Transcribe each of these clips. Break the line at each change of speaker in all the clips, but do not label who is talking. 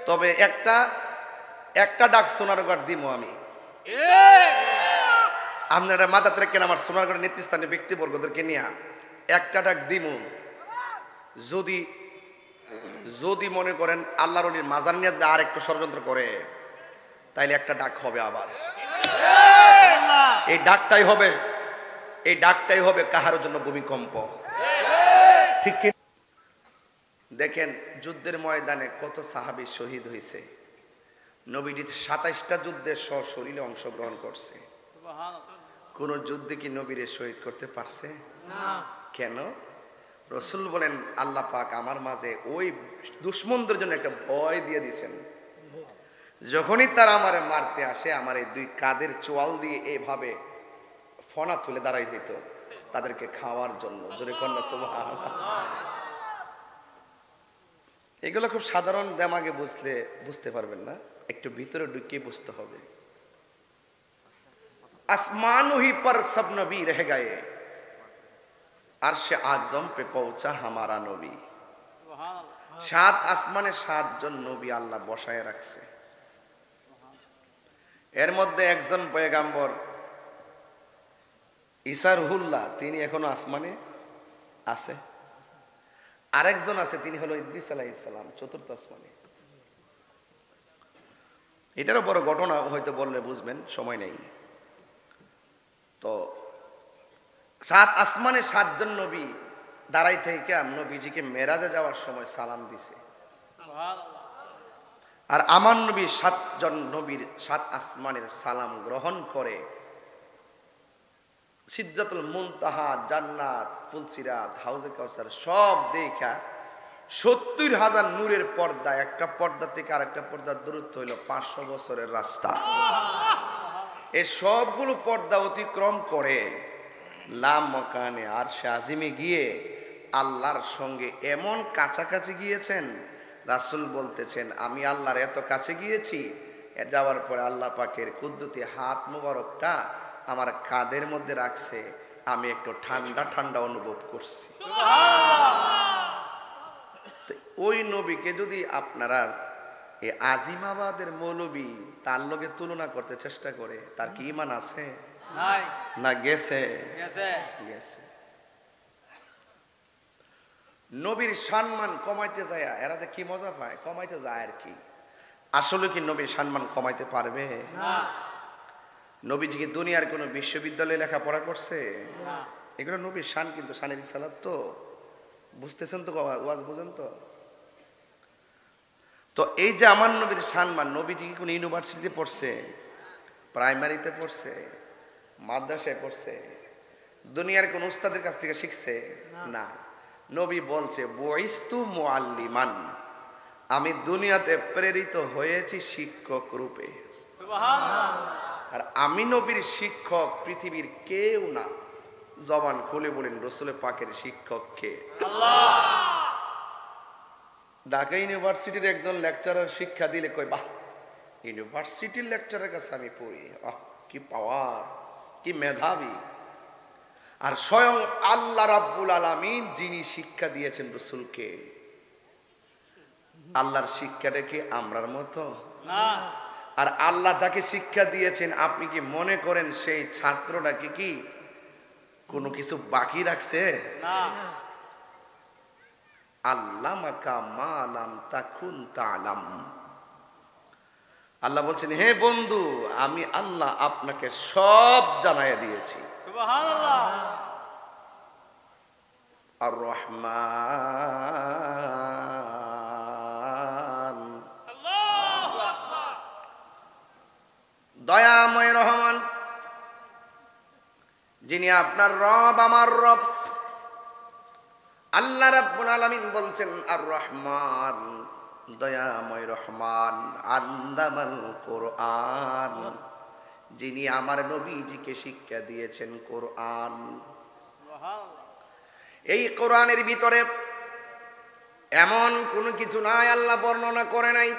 তবে একটা একটা ডাক সোনারগড় দিব আমি, আপনারা মাথা রেখেন আমার সোনারগড়ের নেতৃস্থানীয় ব্যক্তিবর্গদেরকে নিয়ে একটা ডাক দিব। যদি যদি মনে করেন আল্লাহর ওলির মাজার নিয়ে যদি আর একটু ষড়যন্ত্র করে তাইলে একটা ডাক হবে আবার। এই ডাকটাই হবে কাহার জন্য ভূমিকম্প। ঠিক কি? দেখেন যুদ্ধের ময়দানে কত সাহাবী শহীদ হয়েছে। নবীজি 27টা যুদ্ধে সশরীরে অংশগ্রহণ করছে। কোন যুদ্ধে কি নবীরে শহীদ করতে পারছে না? কেন? রসুল বলেন আল্লাহ পাক আমার মাঝে ওই দুশমনদের জন্য একটা ভয় দিয়ে দিয়েছেন। যখনই তারা আমারে মারতে আসে আমার এই দুই কাঁধের চোয়াল দিয়ে এইভাবে ফনা তুলে দাঁড়াই যেত তাদেরকে খাওয়ার জন্য। জোরে কন্যা সুবহানাল্লাহ। এগুলো খুব সাধারণ দেমাগে বুঝতে পারবেন না, একটু ভিতরে ঢুকে বুঝতে হবে। আসমানু হি পর সব নবী রহ গয়ে, আরশে আজম পে পৌঁছা হামারা নবী। 7 আসমানে 7 জন নবী আল্লাহ বসায় রাখছে। এর মধ্যে একজন পয়গাম্বর ঈসা রুহুল্লাহ, তিনি এখনো আসমানে আছে। আরেকজন আছে, তিনি হলো ইদ্রিস আলাইহিস সালাম, 4র্থ আসমানে। এটারও বড় ঘটনা, হয়তো বললে বুঝবেন, সময় নেই। তো 7 আসমানে 7 জন নবী দাঁড়াই থেকে নবীজিকে মেরাজে যাওয়ার সময় সালাম দিছে। আর আমার নবী 7 জন নবীর 7 আসমানের সালাম গ্রহণ করে সিদরাতুল মুনতাহা, জান্নাত, ফুলসিরাত, হাউজে কাউসার সব দেখা 70,000 নূরের পর্দা, একটা পর্দা থেকে আরেকটা পর্দার দূরত্ব হইল 500 বছরের রাস্তা। এই সবগুলো পর্দা অতিক্রম করে লাম মাকানে আরশে আজিমে গিয়ে আল্লাহর সঙ্গে এমন কাছাকাছি গিয়েছেন, রাসূল বলতেছেন আমি আল্লাহর এত কাছে গিয়েছি, যাওয়ার পরে আল্লাহ পাকের কুদরতি হাত মুবারকটা আমার কাঁধের মধ্যে রাখছে, আমি একটু ঠান্ডা ঠান্ডা অনুভব করছি। ওই নবীকে যদি আপনারা এই আজিমাবাদের মৌলবী তার লগে তুলনা করতে চেষ্টা করে, তার কি ঈমান আছে? না গেছে? গেছে। নবীর সম্মান কমাইতে যায় এরা যে কি মজা পায়, কমাইতে যায় আর কি। আসলে কি নবীর সম্মান কমাইতে পারবে? নবীজি কি দুনিয়ার কোন বিশ্ববিদ্যালয়ে লেখাপড়া করছে? এগুলো নবীর শান, কিন্তু শানের ইসালাত তো বুঝতেছেন তো, ওয়াজ বুঝেন তো। তো এই যে আমার নবীর সম্মান, নবীজি কি কোন ইউনিভার্সিটিতে পড়ছে, প্রাইমারিতে পড়ছে, মাদ্রাসায় পড়ছে, দুনিয়ার কোন উস্তাদের কাছ থেকে শিখছে? না। নবী বলছে বুইস্তু মুআল্লিমান, আমি দুনিয়াতে প্রেরিত হয়েছি শিক্ষক রূপে। আর আমি নবীর শিক্ষক পৃথিবীর কেউ না। জবান খুলে বলেন রাসূল পাকের শিক্ষক কে? আল্লাহ। ঢাকা ইউনিভার্সিটির একজন লেকচারার শিক্ষা দিলে কই বাহ, ইউনিভার্সিটির লেকচারের কাছে আমি পড়ি, কি পাওয়ার, কি মেধাবী। আর স্বয়ং আল্লাহ রাব্বুল আলামিন যিনি শিক্ষা দিয়েছেন রাসূলকে, আল্লাহর শিক্ষাটা কি আমরার মতো? না। আর আল্লাহ যাকে শিক্ষা দিয়েছেন আপনি কি মনে করেন সেই ছাত্রটাকে কি কোনো কিছু বাকি রাখছে? না। আল্লামাকা মা লাম তাকুন তা'লাম। আল্লাহ বলছেন হে বন্ধু, আমি আল্লাহ আপনাকে সব জানাইয়া দিয়েছি। সুবহানাল্লাহ। আর রহমান, আল্লাহু আকবার, দয়াময় রহমান, যিনি আপনার রব আমার রব। আল্লাহ রাব্বুল আলামিন বলছেন আর রহমান, দয়াময় রহমান, আল্লামাল কোরআন, যিনি আমার নবীজিকে শিক্ষা দিয়েছেন কোরআন। এই কোরআনের ভিতরে এমন কোনো কিছু নাই আল্লাহ বর্ণনা করে নাই।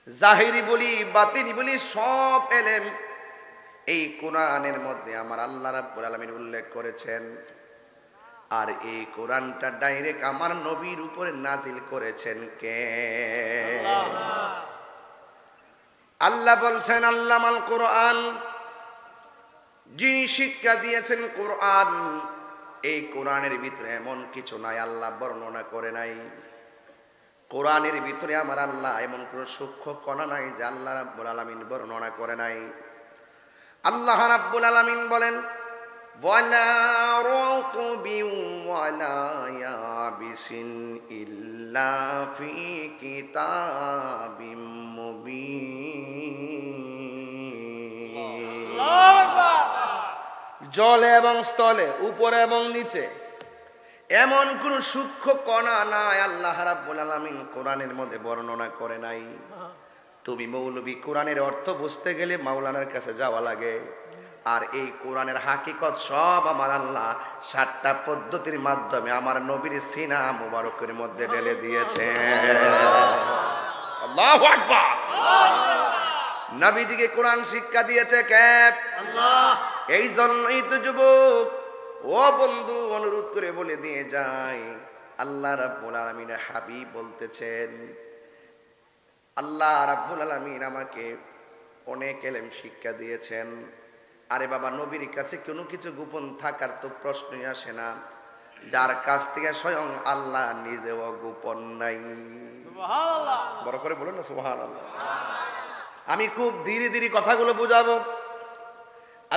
জাহিরি বলি বাতিনি বলি সব এলেম এই কোরআনের মধ্যে আমার আল্লাহ রাব্বুল আলামিন উল্লেখ করেছেন। আর এই কোরআনটা ডাইরেক্ট আমার নবীর উপরে নাজিল করেছেন কে? আল্লাহ বলছেন আল্লামাল কোরআন, যিনি শিক্ষা দিয়েছেন কোরআন। এই কোরআনের ভিতরে এমন কিছু নাই আল্লাহ বর্ণনা করে নাই। কোরআনের ভিতরে আমার আল্লাহ এমন কোনো সূক্ষ্ম কণা নাই যে আল্লাহ রাব্বুল আলামিন বর্ণনা করে নাই। আল্লাহ রাব্বুল আলামিন বলেন ওয়ালা রাতবিন ওয়ালা ইয়াবিসিন ইল্লা ফি কিতাবিম মুবিন। জলে এবং স্থলে, উপরে এবং নিচে এমন কোন সূক্ষ্ম কণা নাই আল্লাহ রাব্বুল আলামিন কোরআনের মধ্যে বর্ণনা করে নাই। তুমি মৌলবী কোরআনের অর্থ বুঝতে গেলে মাওলানার কাছে যাওয়া লাগে। আর এই কোরআনের হাকিকত সব আমার আল্লাহ 7টা পদ্ধতির মাধ্যমে আমার নবীর সিনা মুবারকের মধ্যে ঢেলে দিয়েছে। আল্লাহু আকবার। নবীজিকে কোরআন শিক্ষা দিয়েছে কে? আল্লাহ। এই জন্যই তো যুবক ও বন্ধু অনুরোধ করে বলে দিয়ে যায়, আল্লাহ রাব্বুল আলামিনের হাবিব বলতেছেন, আল্লাহ রাব্বুল আলামিন আমাকে অনেক ইলম শিক্ষা দিয়েছেন। আরে বাবা, নবীর কাছে কোনো কিছু গোপন থাকার তো প্রশ্নই আসে না, যার কাছ থেকে স্বয়ং আল্লাহ নিজেও গোপন নাই। সুবহানাল্লাহ। বড় করে বলেন না সুবহানাল্লাহ। আমি খুব ধীরে ধীরে কথাগুলো বুঝাবো।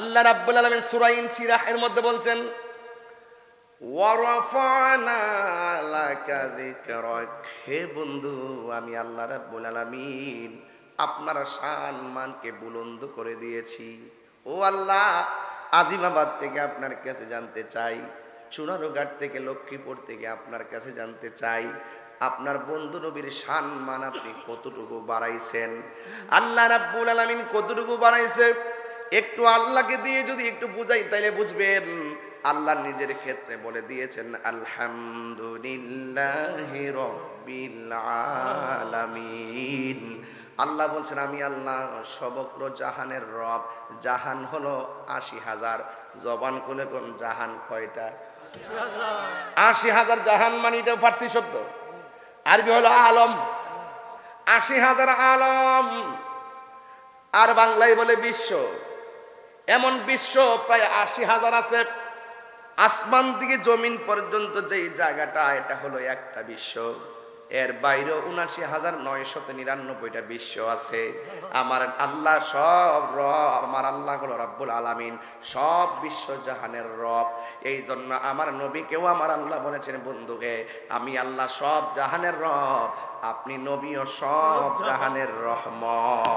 আল্লাহ রাব্বুল আলামিন সূরা ইনশিরাহ এর মধ্যে বলছেন ওয়া রাফা'না লাকা যিকরাক, হে বন্ধু আমি আল্লাহ রাব্বুল আলামিন আপনার শান মানকে বুলন্দ করে দিয়েছি। ও আল্লাহ, আজিমাবাদ থেকে আপনার কাছে জানতে চাই, চুনারুঘাট থেকে লক্ষ্মীপুর থেকে আপনার কাছে জানতে চাই, আপনার বন্ধু নবীর সম্মান আপনি কতটুকু বাড়াইছেন। আল্লাহ রাব্বুল আলামিন কতটুকু বাড়াইছে একটু আল্লাহকে দিয়ে যদি একটু বুঝাই তাইলে বুঝবেন। আল্লাহ নিজের ক্ষেত্রে বলে দিয়েছেন আলহামদুলিল্লাহি রাব্বিল আলামিন। আল্লাহ বলছেন আমি আল্লাহ সমগ্র জাহানের রব। জাহান হলো 80,000। জবান খুলে কোন জাহান কয়টা? 80,000 জাহান মানে এটা ফার্সি শব্দ, আরবি হলো আলম। 80,000 আলম, আর বাংলায় বলে বিশ্ব। এমন বিশ্ব প্রায় 80,000 আছে। আসমান থেকে জমিন পর্যন্ত যেই জায়গাটা, এটা হলো একটা বিশ্ব। এর বাইরেও 79,999টা বিশ্ব আছে। আমার আল্লাহ সব রব, আমার আল্লাহ হলো রব্বুল আলামিন, সব বিশ্ব জাহানের রব। এই জন্য আমার নবীকেও আমার আল্লাহ বলেছেন বন্ধুকে আমি আল্লাহ সব জাহানের রব, আপনি নবীও সব জাহানের রহমত।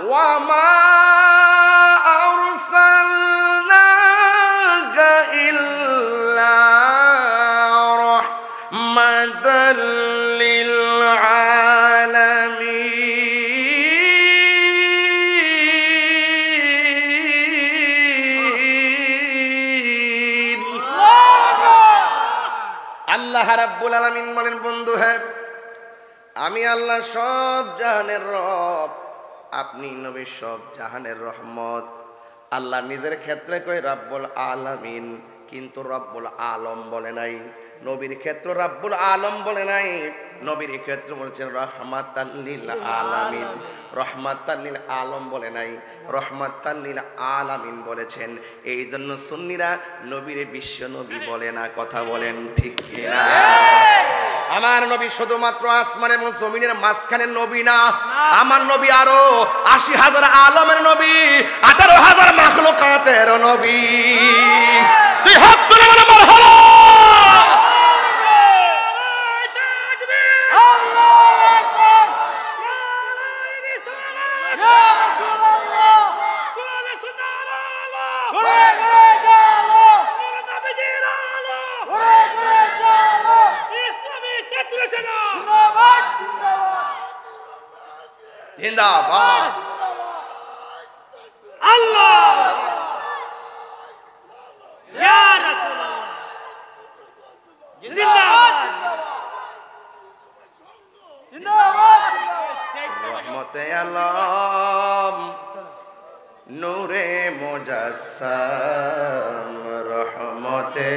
ওয়া মা আরসালনাকা ইল্লা রাহমাতাল লিল আলামিন। আল্লাহ রাব্বুল আলামিন বলেন বন্ধু হ্যাঁ আমি আল্লাহ সব জাহানের রব, আপনি নবী সব জাহানের রহমত। আল্লাহ নিজের ক্ষেত্রে কয় রাব্বুল আলামিন, কিন্তু রাব্বুল আলম বলে নাই। নবীর ক্ষেত্র রাব্বুল আলম বলে নাই, নবীর ক্ষেত্র বলেছেন রহমাতাল লিল আলামিন। রহমাতাল লিল আলম বলে নাই, রহমাতাল লিল আলামিন বলেছেন। এই জন্য সুন্নিরা নবীর বিশ্ব নবী বলে না। কথা বলেন ঠিক কিনা? আমার নবী শুধুমাত্র আসমান এবং জমিনের মাঝখানের নবী না, আমার নবী আরো 80,000 আলমের নবী, 18,000 মাখলুকাতের নবী। তুই হাত তুলে বলে মারহাবা। জিন্দাবাদ আল্লাহ ইয়া রাসূলুল্লাহ জিন্দাবাদ জিন্দাবাদ। রহমতে আলম নূরে মুজাসসাম, রহমতে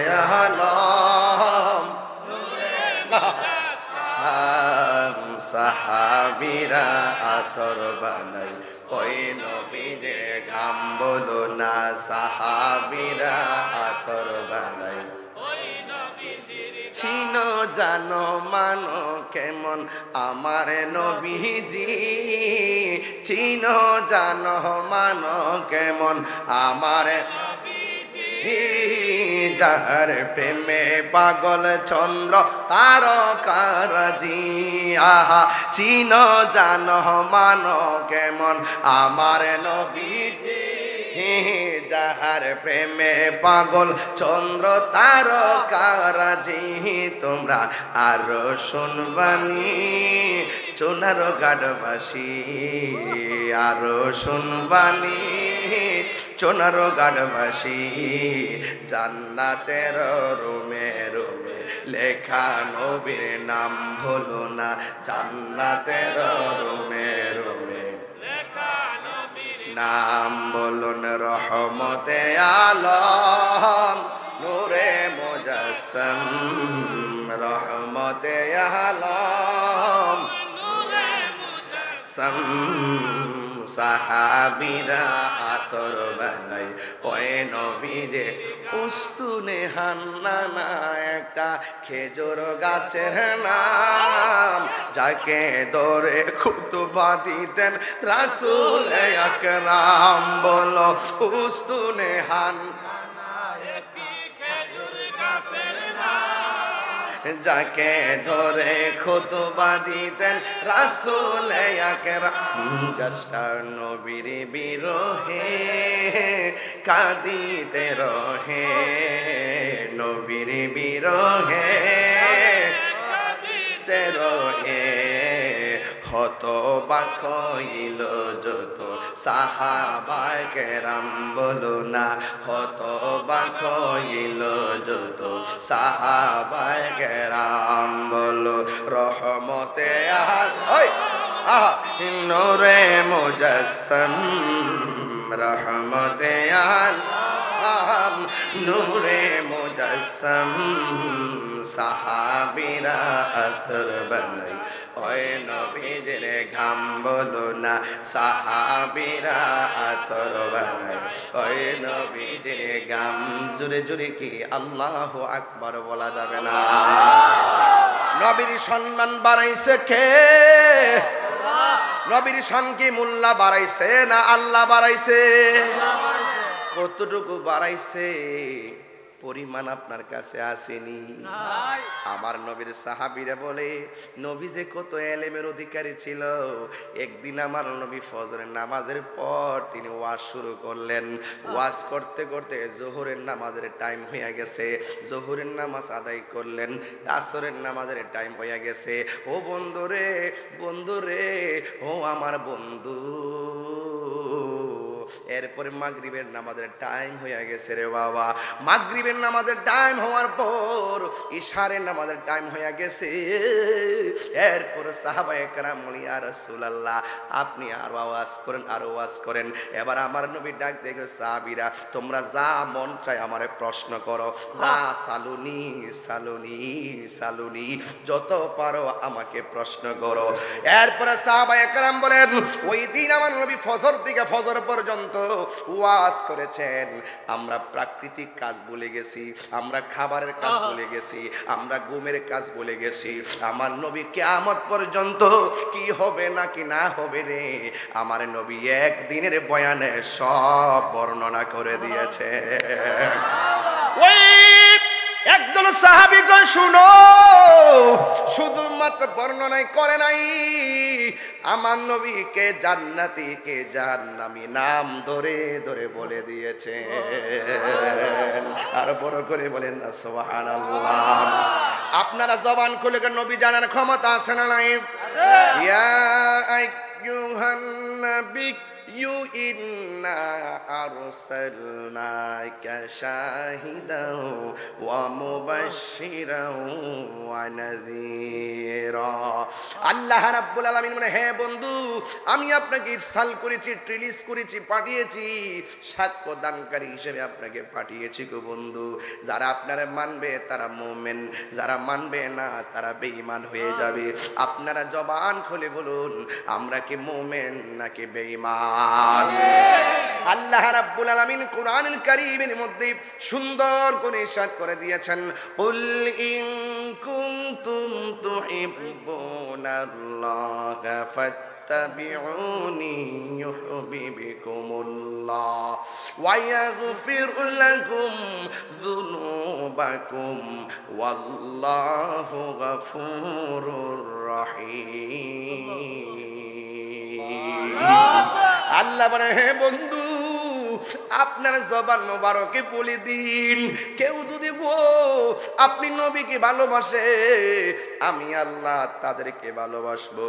আলম নূরে মুজাসসাম, সাহাবীরা আতর বানাই ওই নবীজির ঘাম বলো না সাহাবীরা আতর বানাই চিনো জানো মানো কেমন আমার নবীজি চিনো জানো মানো কেমন আমার যার প্রেমে পাগল চন্দ্র তারকারাজি আহা চিনো জানো মানো কেমন আমার নবীজি যাহার প্রেমে পাগল চন্দ্র তারকারাজি তোমরা আরো শুনবানি চোনার গাঢ়বাসী আরো শুনবানি চোনার গাঢ়বাসী জান্নাতের রুমে রুমে লেখা নবীর নাম ভুলো না জান্নাতের রুমে রুমে নাম বলুন রহমতে আলম নূরে মুজাসসম রহমতে আলম সাহাবীরা আতর বানাই ওই নবীরে উস্তুনে হান্নানা একটা খেজুর গাছের নাম যাকে ধরে খুতবা দিতেন রাসূল আকরাম বলো উস্তুনে যাকে ধরে খুতবা দিতেন রাসূল আকরাম গাছটা নবীর বিরহে কাঁদিতে রহে নবীর বিরহে কাঁদিতে রহে হতবাক হইল যত সাহাবায়ে কেরাম বলো না হতবাক হইল যত সাহাবায়ে কেরাম বলো রহমতে নূরে মুজাসসম রহমতে আলম নূরে মুজাসসম সাহাবীরা আতর বানাই ওই নবীজির ঘাম বলো না সাহাবীরা আতর বানাই ওই নবীজির ঘাম জোরে জোরে কি আল্লাহু আকবার বলা যাবে না নবীর সম্মান বাড়াইছে কে নবীর শান কি মোল্লা বাড়াইছে না আল্লাহ বাড়াইছে কতটুকু বাড়াইছে পরিমাণ আপনার কাছে আসেনি আমার নবীর সাহাবীরা বলে নবী যে কত এলেমের অধিকারী ছিল একদিন আমার নবী ফজরের নামাজের পর তিনি ওয়াজ শুরু করলেন ওয়াজ করতে করতে জোহরের নামাজের টাইম হয়ে গেছে জোহরের নামাজ আদায় করলেন আসরের নামাজের টাইম হয়ে গেছে ও বন্ধুরে ও আমার বন্ধু এরপরে মাগরিবের নামাজের টাইম হয়ে গেছে রে বাবা মাগরিবের নামাজের টাইম হওয়ার পর ইশারের নামাজের টাইম হয়ে গেছে এরপর সাহাবায়ে কেরাম বলি ইয়া রাসূলুল্লাহ আপনি আর ওয়াজ করেন এবার আমার নবী ডাক দেখো সাহাবীরা তোমরা যা মন চায় আমারে প্রশ্ন করো যা সালুনি যত পারো আমাকে প্রশ্ন করো এরপর সাহাবায়ে কেরাম বলেন ওই দিন আমার নবী ফজর থেকে ফজর পর্যন্ত ওয়াজ করেছেন আমরা প্রাকৃতিক কাজ ভুলে গেছি আমরা খাবারের কাজ ভুলে গেছি আমরা ঘুমের কাজ ভুলে গেছি আমার নবী কিয়ামত পর্যন্ত কি হবে নাকি না হবে রে আমার নবী একদিনের বয়ানে সব বর্ণনা করে দিয়েছে ওই একজন সাহাবীগণ শুনো শুধুমাত্র বর্ণনাই করে নাই আমার নবীকে জান্নাতি কে জাহান্নামী নাম ধরে ধরে বলে দিয়েছে আর বড় করে বলেন না সুবহানাল্লাহ আপনারা জবান খুলে নবী জানার ক্ষমতা আছে না নাই ইয়া আইয়ুহান নবী ইন্না আরসালনাকা শাহিদাও ওয়া মুবাশশিরাও ওয়া নাযীরা। আল্লাহ রাব্বুল আলামিন বলে, হে বন্ধু, আমি আপনাকে ইরসাল করেছি, রিলিজ করেছি, পাঠিয়েছি, সাক্ষ্য দানকারী হিসেবে আপনাকে পাঠিয়েছি গো বন্ধু। যারা আপনারা মানবে তারা মুমিন, যারা মানবে না তারা বেঈমান হয়ে যাবে। আপনারা জবান খুলে বলুন, আমরা কি মুমিন নাকি বেঈমান? আল্লাহ রাব্বুল আলামিন কোরআনুল কারীমের মধ্যে সুন্দর করে ইরশাদ করে দিয়েছেন, কুল ইন কুনতুম তুহিব্বুনাল্লাহা ফাত্তাবিউনি ইউহিব্বুকুমুল্লাহ ওয়া ইয়াগফির লাকুম যুনুবাকুম ওয়াল্লাহু গফুরুর রহিম। আল্লাহ বলে, হে বন্ধু, আপনার জবান মোবারকে বলে দিন, কেউ যদি আপনি নবীকে ভালোবাসে, আমি আল্লাহ তাদেরকে ভালোবাসবো।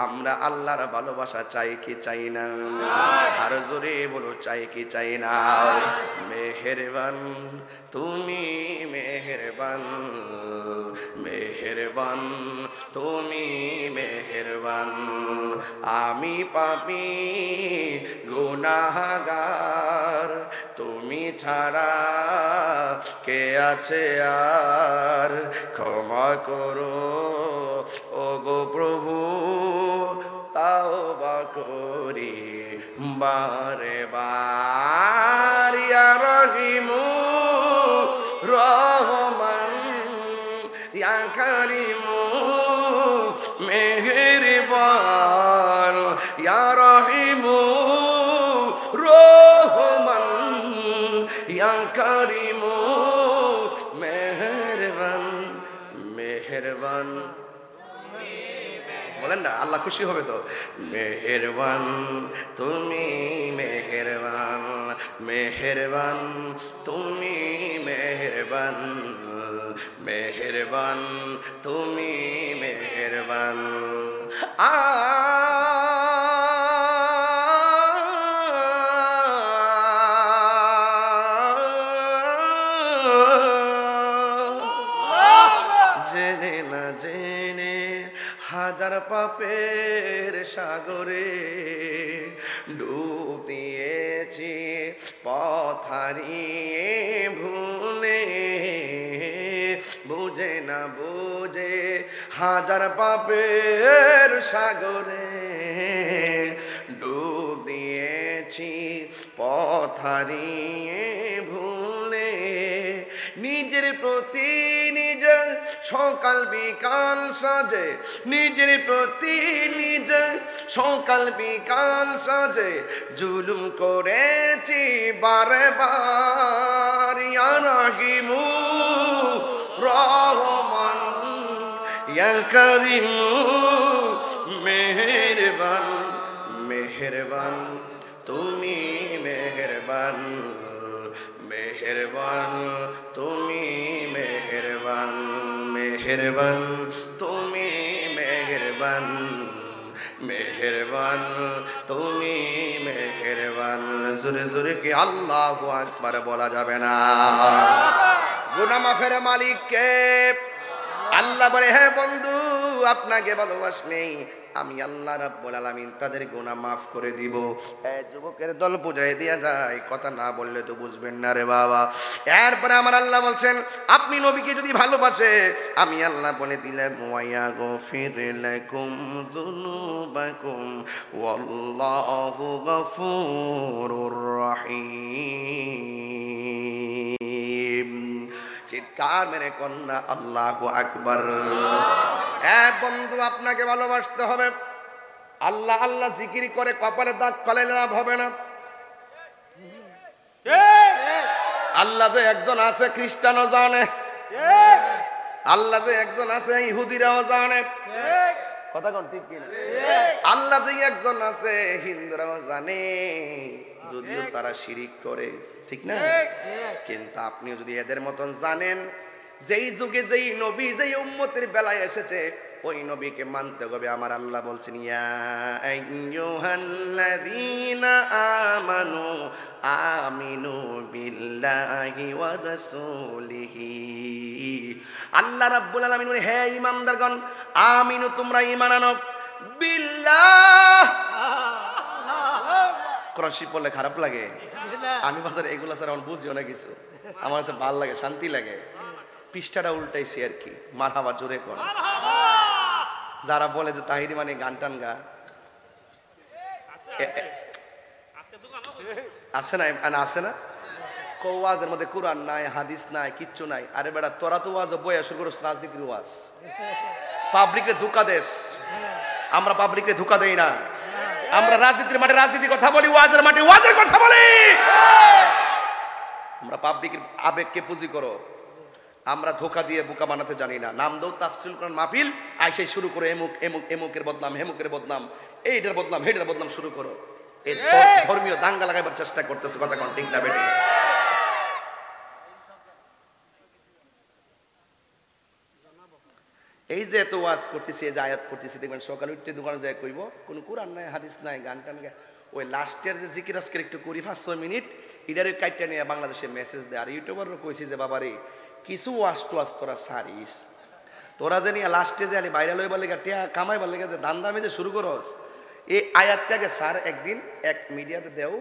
আমরা আল্লাহর ভালোবাসা চাই কি চাই না? আর জোরে বলো, চাই কি চাই না? মেহেরবান তুমি, মেহেরবান, মেহেরবান তুমি, মেহেরবান, আমি পাপী গুনাহগার, তুমি ছাড়া কে আছে আর? ক্ষমা করো ওগো প্রভু, তাওবা করি বারে বার। ইয়া রহিমু রহমান, ইয়া কারিমু মেহেরবান, ইয়া রহিমু রহমান, ইয়া কারিমু মেহেরবান, মেহেরবান। বলেন না, আল্লাহ খুশি হবে তো। মেহেরবান তুমি, মেহেরবান, মেহেরবান তুমি, মেহেরবান, মেহেরবান তুমি, মেহেরবান। জেনে না জেনে হাজার পাপের সাগরে ডুব দিয়েছি, পথ হারিয়ে ভুলে, বুঝে না বুঝে হাজার পাপের সাগরে ডুব দিয়েছি, পথ হারিয়ে ভুলে। নিজের প্রতি নিজে সকাল বিকাল সাজে, নিজের প্রতি নিজে সকাল বিকাল সাজে জুলুম করেছি বারে বার। ইয়া রাহিমু রহমান, ইয়া কারিমু মেহেরবান, মেহেরবান তুমি, মেহেরবান, মেহেরবান তুমি, মেহেরবান, মেহেরবান তুমি, মেহেরবান, মেহেরবান তুমি, মেহেরবান। জোরে জোরে কি আল্লাহু আকবার বলা যাবে না? গুনাহ মাফের মালিক কে? আল্লাহ বলে, হ্যাঁ বন্ধু, আপনাকে ভালোবাসলে আমি আল্লাহ রাব্বুল আলামিন তাদের গুনাহ মাফ করে দিব। যুবকের দল বুঝাই দেয়া যায়, কথা না বললে তো বুঝবেন না রে বাবা। এরপরে আমার আল্লাহ বলছেন, আপনি নবীকে যদি ভালোবাসে, আমি আল্লাহ বলে দিলাম, ওয়া ইয়াগফির লাকুম যুনুবাকুম ওয়াল্লাহু গফুরুর রহিম। চিৎকার মেরে কন্যা আল্লাহু আকবার। হ্যাঁ বন্ধু, আপনাকে ভালোবাসতে হবে। আল্লাহ আল্লাহ জিকির করে কপালে দাগ ফালাইলে লাভ হবে না। আল্লাহ যে একজন আছে খ্রিস্টানও জানে, আল্লাহ যে একজন আছে ইহুদিরাও জানে, কথা কোন ঠিক কিনা? আল্লাহ যে একজন আছে হিন্দুরাও জানে, যদিও তারা শিরিক করে, ঠিক না? কিন্তু আপনি যদি এদের মতন জানেন, যেই যুগে যেই নবী যেই উম্মতের বেলায় এসেছে, ওই নবীকে মানতে হবে। আমার আল্লাহ বলছেন ইয়া আইয়ুহাল্লাযীনা আমানু আমিনু বিল্লাহি ওয়া রাসূলিহি। আল্লাহ রাব্বুল আলামিন বলেন হে ঈমানদারগণ আমিনু তোমরা ঈমান আনো বিল্লাহ। কোরআন শরীফ পড়লে খারাপ লাগে? আমি বাজারে এগুলা স্যার আমার বুঝিও না কিছু, আমার কাছে ভালো লাগে, শান্তি লাগে। পৃষ্ঠাটা উল্টাইছি আর কি। মারহাবা জোরে কোন। যারা বলে যে তাহিরি মানে গান টান গা আছে না, আছে না, ওয়াজের মধ্যে কোরআন নাই, হাদিস নাই, কিচ্ছু নাই। আরে বেটা তোরা তো ওয়াজ বইয়া শুরু করছ রাজনীতির ওয়াজ, পাবলিকরে ধোঁকা দেস। আমরা পাবলিকরে ধোঁকা দেই না, আমরা রাজনীতির মাঠে রাজনীতির কথা বলি, ওয়াজের মাঠে ওয়াজের কথা বলি। তোমরা পাবলিকের আবেগকে পুঁজি করো, আমরা ধোঁকা দিয়ে বোকা বানাতে জানি না। নাম দাও তাফসীরুল কোরআন মাহফিল, আইসে শুরু করো এমুক এমুক এমুকের বদনাম, হেমুকের বদনাম, এইটার বদনাম, হেটার বদনাম শুরু করো। এই ধর্মীয় দাঙ্গা লাগাবার চেষ্টা করতেছে, কথা কোন ঠিক না বেটি? এই যে এত ওয়াজ করতেছি, এই যে আয়াত করতেছি, দেখবেন সকালে উঠতে দোকানে যায় কইব কোনো কোরআন নাই, হাদিস নাই, গান টান গায়। ওই লাস্টের যে জিকির আজকের একটু করি 5-6 মিনিট, এটারে কাইটা নিয়ে বাংলাদেশে মেসেজ দেয়। আর ইউটিউবারও কইছি যে বাবারে কিছু ওয়াজ টোয়াজ তোরা সারিস, তোরা যে নিয়ে লাস্টে যে আলি ভাইরাল হইবার লেগে টিয়া কামাইবার লেগে যে দামে যে শুরু করস, এই আয়াতটাকে স্যার একদিন এক মিডিয়াতে দেও,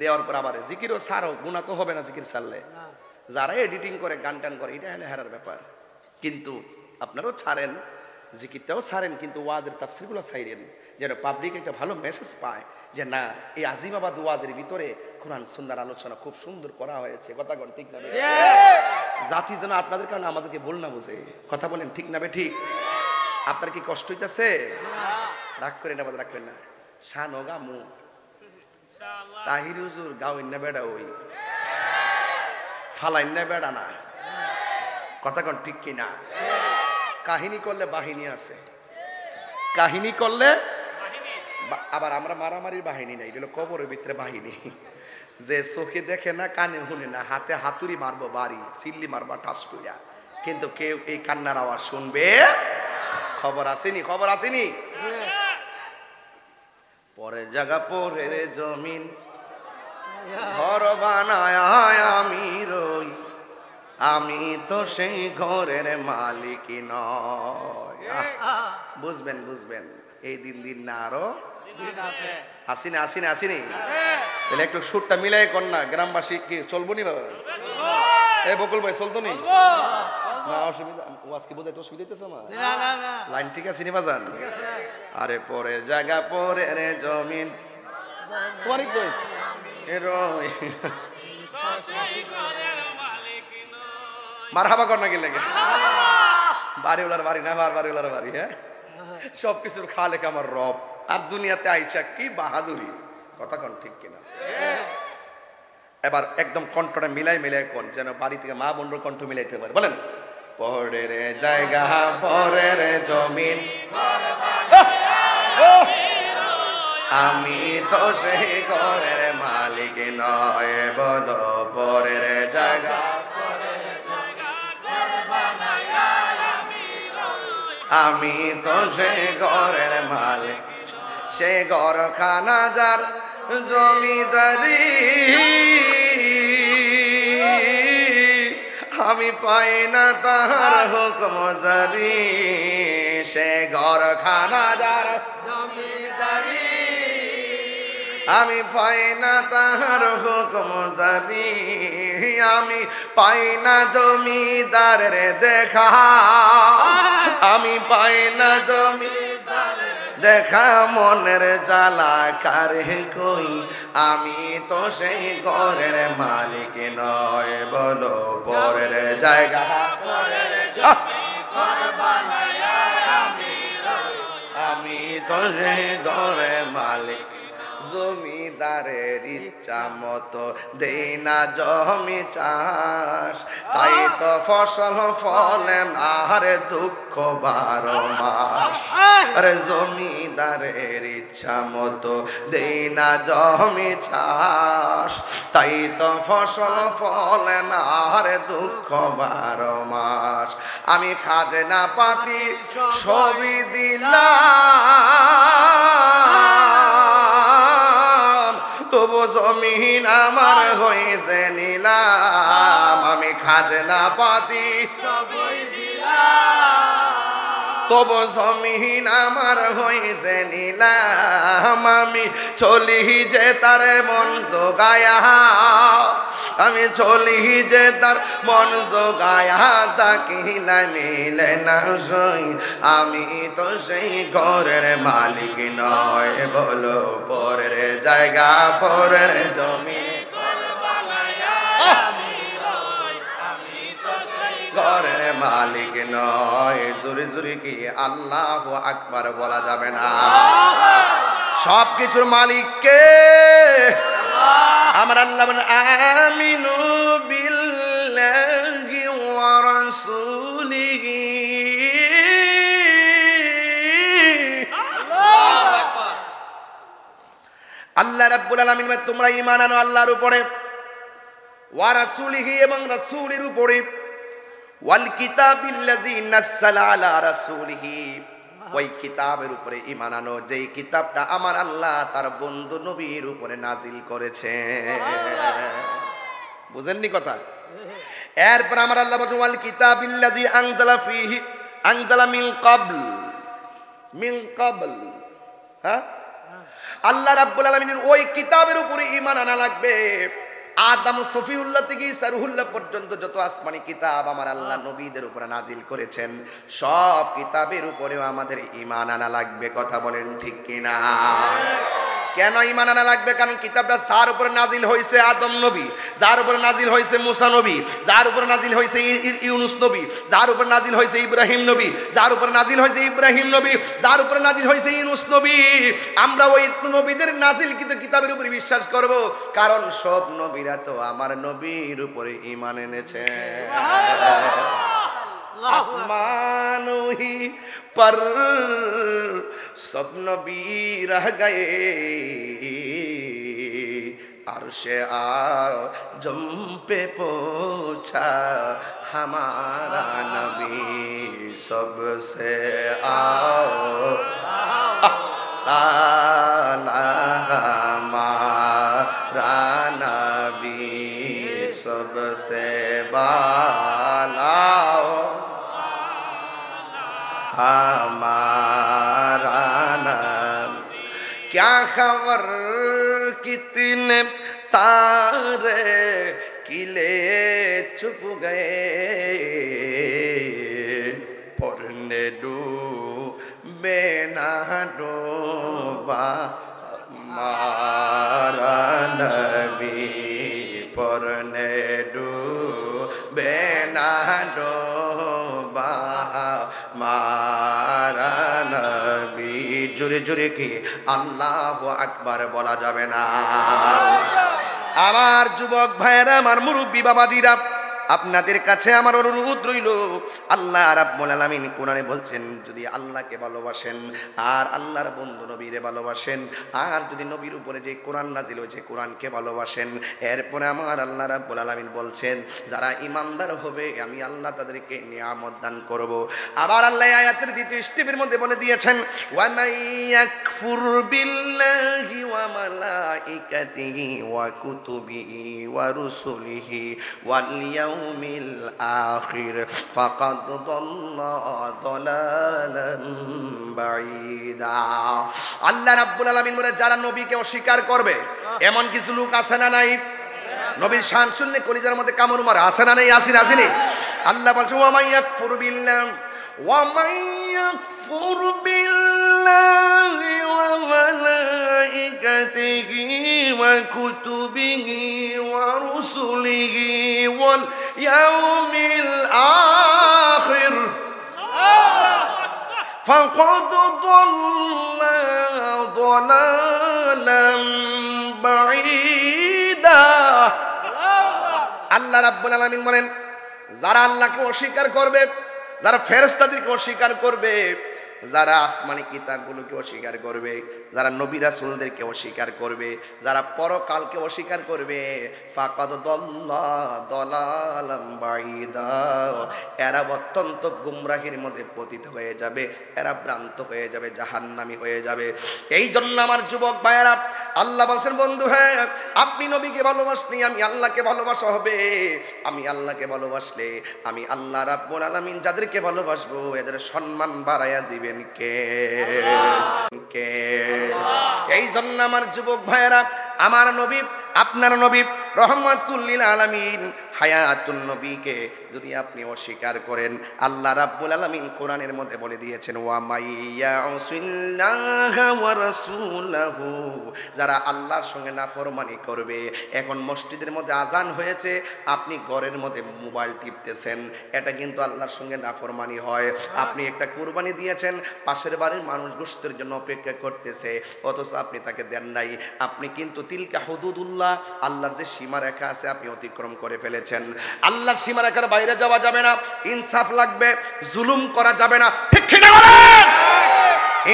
দেওয়ার পর আবার জিকিরও সারও, গুণা তো হবে না জিকির সারলে। যারা এডিটিং করে গান টান করে এটা হলে হেরার ব্যাপার। কিন্তু আপনারাও ছাড়েন, জিকিরটাও ছাড়েন, কিন্তু ওয়াজের তাফসীরগুলো ছাইরেন, যেন পাবলিক একটা ভালো মেসেজ পায় যে না এই আজিমাবাদ ওয়াজের ভিতরে কোরআন সুন্নাহর আলোচনা খুব সুন্দর করা হয়েছে। কথা বলেন ঠিক না? জাতি যেন আপনাদের কারণে আমাদেরকে ভুল না বুঝে। কথা বলেন ঠিক না? ঠিক। আপনার কি কষ্ট হইতেছে? রাগ করে না, রাগ করেন না। শানগা মু তাহির হুজুর গাওইন না বেড়া, ওই ফালাইন না বেড়া না। কথা কোন ঠিক কিনা? কাহিনী করলে বাহিনী আছে, কাহিনী করলে আবার আমরা মারামারির বাহিনী নাই, এটা কবরের ভিতরে বাহিনী। যে চোখে দেখে না, কানে শুনে না, হাতে হাতুড়ি মারবো বাড়ি, সিল্লি মারবা ঠাস কইরা, কিন্তু কেউ এই কান্নার আওয়াজ শুনবে। খবর আসেনি? খবর আসেনি? পরের জায়গা পরের জমিন ঘর বানায় আমি রই, আমি তো সেই ঘরের মালিক নয়। বুঝবেন বুঝবেন, এই দিন দিন না আরো আসিনি আসিনি আসিনি। তাহলে একটু সুরটা মিলাই কর না, গ্রামবাসী কি চলবো নি বাবা? এ বকুল ভাই চলতো নি? না অসুবিধা, ওয়াজ কি বোঝাইতে অসুবিধা হইতেছে আমার? লাইন ঠিক আছে নি বাজান? আরে পরের জায়গা পরের জমিন তোমারই কই রই, মারহাবা কর না কি লাগে? বাড়িওয়ালার বাড়ি না, বাড়িওয়ালার বাড়ি। হ্যাঁ, সবকিছুর খালেক আমার রব, আর দুনিয়াতে আইসা কি বাহাদুরি। কথা কোন ঠিক কিনা? এবার একদম কণ্ঠটা মিলাই মিলাই কোন, যেন বাড়ি থেকে মা বোনর কণ্ঠ মিলাইতে পারে। বলেন পরের জায়গা পরের জমিন আমি তো সেই ঘরের মালিক নয়। বলো পরের জায়গা আমি তো সেই ঘরের মালিক, সে ঘর খানা যার জমিদারি আমি পাই না তাহার হুকুম জারি। সে ঘর খানা যার জমিদারি আমি পাই না তাহার হুকুম জারি। আমি পাই না জমিদারের দেখা, আমি পাই না জমিদারের দেখা, মনের জ্বালা কারে কই আমি তো সেই ঘরের মালিক নয়। বলো পরের জায়গা আমি তো সেই ঘরের মালিক। জমিদারের ইচ্ছা মতো দেই না জমি চাষ, তাই তো ফসল ফলে না রে দুঃখ 12 মাস। আরে জমিদারের ইচ্ছা মতো দেই না জমি চাষ, তাই তো ফসল ফলে না রে দুঃখ 12 মাস। আমি খাজনা পাতি সবই দিলাম, তবু জমিন আমার হয়েছে নিলাম। আমি খাজনা পাতি সবই দিলাম, তবু জমিন আমার হয়েছে নিলাম। আমি চলি যে তার মন জোগায়া, আমি চলি যে তার মন জোগায়া, তাকিলা মিলে না সই। আমি তো সেই ঘরের মালিক নয়, বলো পরের জায়গা পরের জমি ঘরের মালিক নয়। জোরে জোরে কি আল্লাহু আকবার বলা যাবে না? সব কিছুর মালিক কে? আমার আল্লাহ বলেন আমিনু বিল্লাহি ওয়া রাসূলিহি। আল্লাহ রাব্বুল আলামিন বলেন তোমরা ঈমান আনো আল্লাহর উপরে, ওয়া রাসূলিহি এবং রাসূলের উপরে, ওয়াল কিতাবিল্লাযী নাযালা আলা রাসূলিহি, ওই কিতাবের উপরে ঈমান আনো যেই কিতাবটা আমার আল্লাহ তার বন্ধু নবীর উপরে নাজিল করেছে। বুঝেননি কথা? এরপর আমার আল্লাহ বলেন ওয়াল কিতাবিল্লাযী আনজালা ফীহি আনজালা মিন ক্বাবল। হ্যাঁ, আল্লাহ রাব্বুল আলামিনের ওই কিতাবের উপরে ঈমান আনা লাগবে। আদম সফিউল্লাহ থেকে ঈসা রুহুল্লাহ পর্যন্ত যত আসমানি কিতাব আমার আল্লাহ নবীদের উপরে নাজিল করেছেন, সব কিতাবের উপরেও আমাদের ঈমান আনা লাগবে। কথা বলেন ঠিক কিনা? কেন ঈমান আনা লাগবে? কারণ কিতাবটা যার উপরে নাজিল হয়েছে আদম নবী, যার উপরে নাজিল হয়েছে মুসা নবী, যার উপরে নাজিল হয়েছে ইউনুস নবী, যার উপরে নাজিল হয়েছে ইব্রাহিম নবী, যার উপরে নাজিল হয়েছে ইব্রাহিম নবী, যার উপরে নাজিল হয়েছে ইউনুস নবী, আমরা ওই নবীদের নাজিল কিন্তু কিতাবের উপরে বিশ্বাস করব, কারণ সব নবীরা তো আমার নবীর উপরে ঈমান এনেছে। आसमानों ही पर सब नबी रह गए, अर्शे आज़म पे पहुंचा हमारा नबी, सबसे आला हमारा नबी, सबसे बाला हमारा नाम। क्या खबर कितने तारे किले चुप गए, पढ़ने डूबे ना डूबा हमारा नबी, पढ़ने डूबे ना डूबा हमारा नबी। জোরে জোরে কি আল্লাহু আকবার বলা যাবে না? আমার যুবক ভাইয়েরা, আমার মুরব্বী বাবাজিরা, আপনাদের কাছে আমার অনুরোধ রইল, আল্লাহ রাব্বুল আলামিন কোরআনে বলছেন যদি আল্লাহকে ভালোবাসেন আর আল্লাহর বন্ধু নবীরে ভালোবাসেন, আর যদি নবীর উপরে যে কোরআন নাজিল হয়েছে কোরআনকে ভালোবাসেন, এরপরে আমার আল্লাহ রাব্বুল আলামিন বলছেন যারা ঈমানদার হবে আমি আল্লাহ তাদেরকে নিয়ামত দান করব। আবার আল্লাহ আয়াতের দ্বিতীয় স্টেপের মধ্যে বলে দিয়েছেন ওয়া মাইয়াকফুর বিল্লাহি ওয়া মালাইকাতিহি ওয়া কুতুবিহি ওয়া রুসুলিহি ওয়াল ইয়াউমিল আখির ফাকাদ দাল্লা দালালান বাঈদা। আল্লাহ রাব্বুল আলামিন বলে যারা নবীকে অস্বীকার করবে, এমন কিছু লোক আছে না নাই? নবীর শান শুনলে কলিজার মধ্যে কামড় মারে, আছে না নাই? আসেনি? আল্লাহ বলছে ওয়া মাইয়াকফুর বিল্লাহ ওয়া মাইয়াকফুর বিল্লাহি ওয়া মালাইকাতিহি ওয়া কুতুবিহি ওয়া রুসুলিহি ওয়াল ইয়াউমিল আখির ফাকাদ দাল্লা দালালান দালালাম বাঈদা। আল্লাহ রাব্বুল আলামিন বলেন, যারা আল্লাহকে অস্বীকার করবে, যারা ফেরেশতাদেরকে অস্বীকার করবে, যারা আসমানি কিতাবগুলোকে অস্বীকার করবে, যারা নবী রাসূলদেরকে অস্বীকার করবে, যারা পরকালকে অস্বীকার করবে, ফাকাদ দাল্লা দালালাম বাঈদা, এরা অত্যন্ত গুমরাহির মধ্যে পতিত হয়ে যাবে, এরা ভ্রান্ত হয়ে যাবে, জাহান্নামী হয়ে যাবে। এই জন্য আমার যুবক ভাইয়েরা, আল্লাহ বলছেন, বন্ধু হ্যাঁ, আপনি নবীকে ভালোবাসলে আমি আল্লাহকে ভালোবাসা হবে। আমি আল্লাহকে ভালোবাসলে আমি আল্লাহ রাব্বুল আলামিন যাদেরকে ভালোবাসবো এদের সম্মান বাড়াইয়া দিবেন কে? এই জন্য আমার যুবক ভাইয়েরা, আমার নবী, আপনার নবী রহমাতুল লিল আলামিন হায়াতুন নবীকে যদি আপনি অস্বীকার করেন, আল্লাহ রাব্বুল আলামিন কোরআনের মধ্যে বলে দিয়েছেন, ওয়া মাইয়াসিল্লাহা ওয়া রাসূলাহু, যারা আল্লাহর সঙ্গে নাফরমানি করবে। এখন মসজিদের মধ্যে আজান হয়েছে, আপনি ঘরের মধ্যে মোবাইল টিপতেছেন, এটা কিন্তু আল্লাহর সঙ্গে নাফরমানি হয়। আপনি একটা কুরবানি দিয়েছেন, পাশের বাড়ির মানুষ গোশতের জন্য অপেক্ষা করতেছে, অথচ আপনি তাকে দেন নাই। আপনি কিন্তু তিলকা হুদুদুল্লাহ, আল্লাহর যে সীমারেখা আছে আপনি অতিক্রম করে ফেলেছেন। আল্লাহর সীমারেখার বাইরে যাওয়া যাবে না, ইনসাফ লাগবে, জুলুম করা যাবে না, ঠিক কি না বলেন?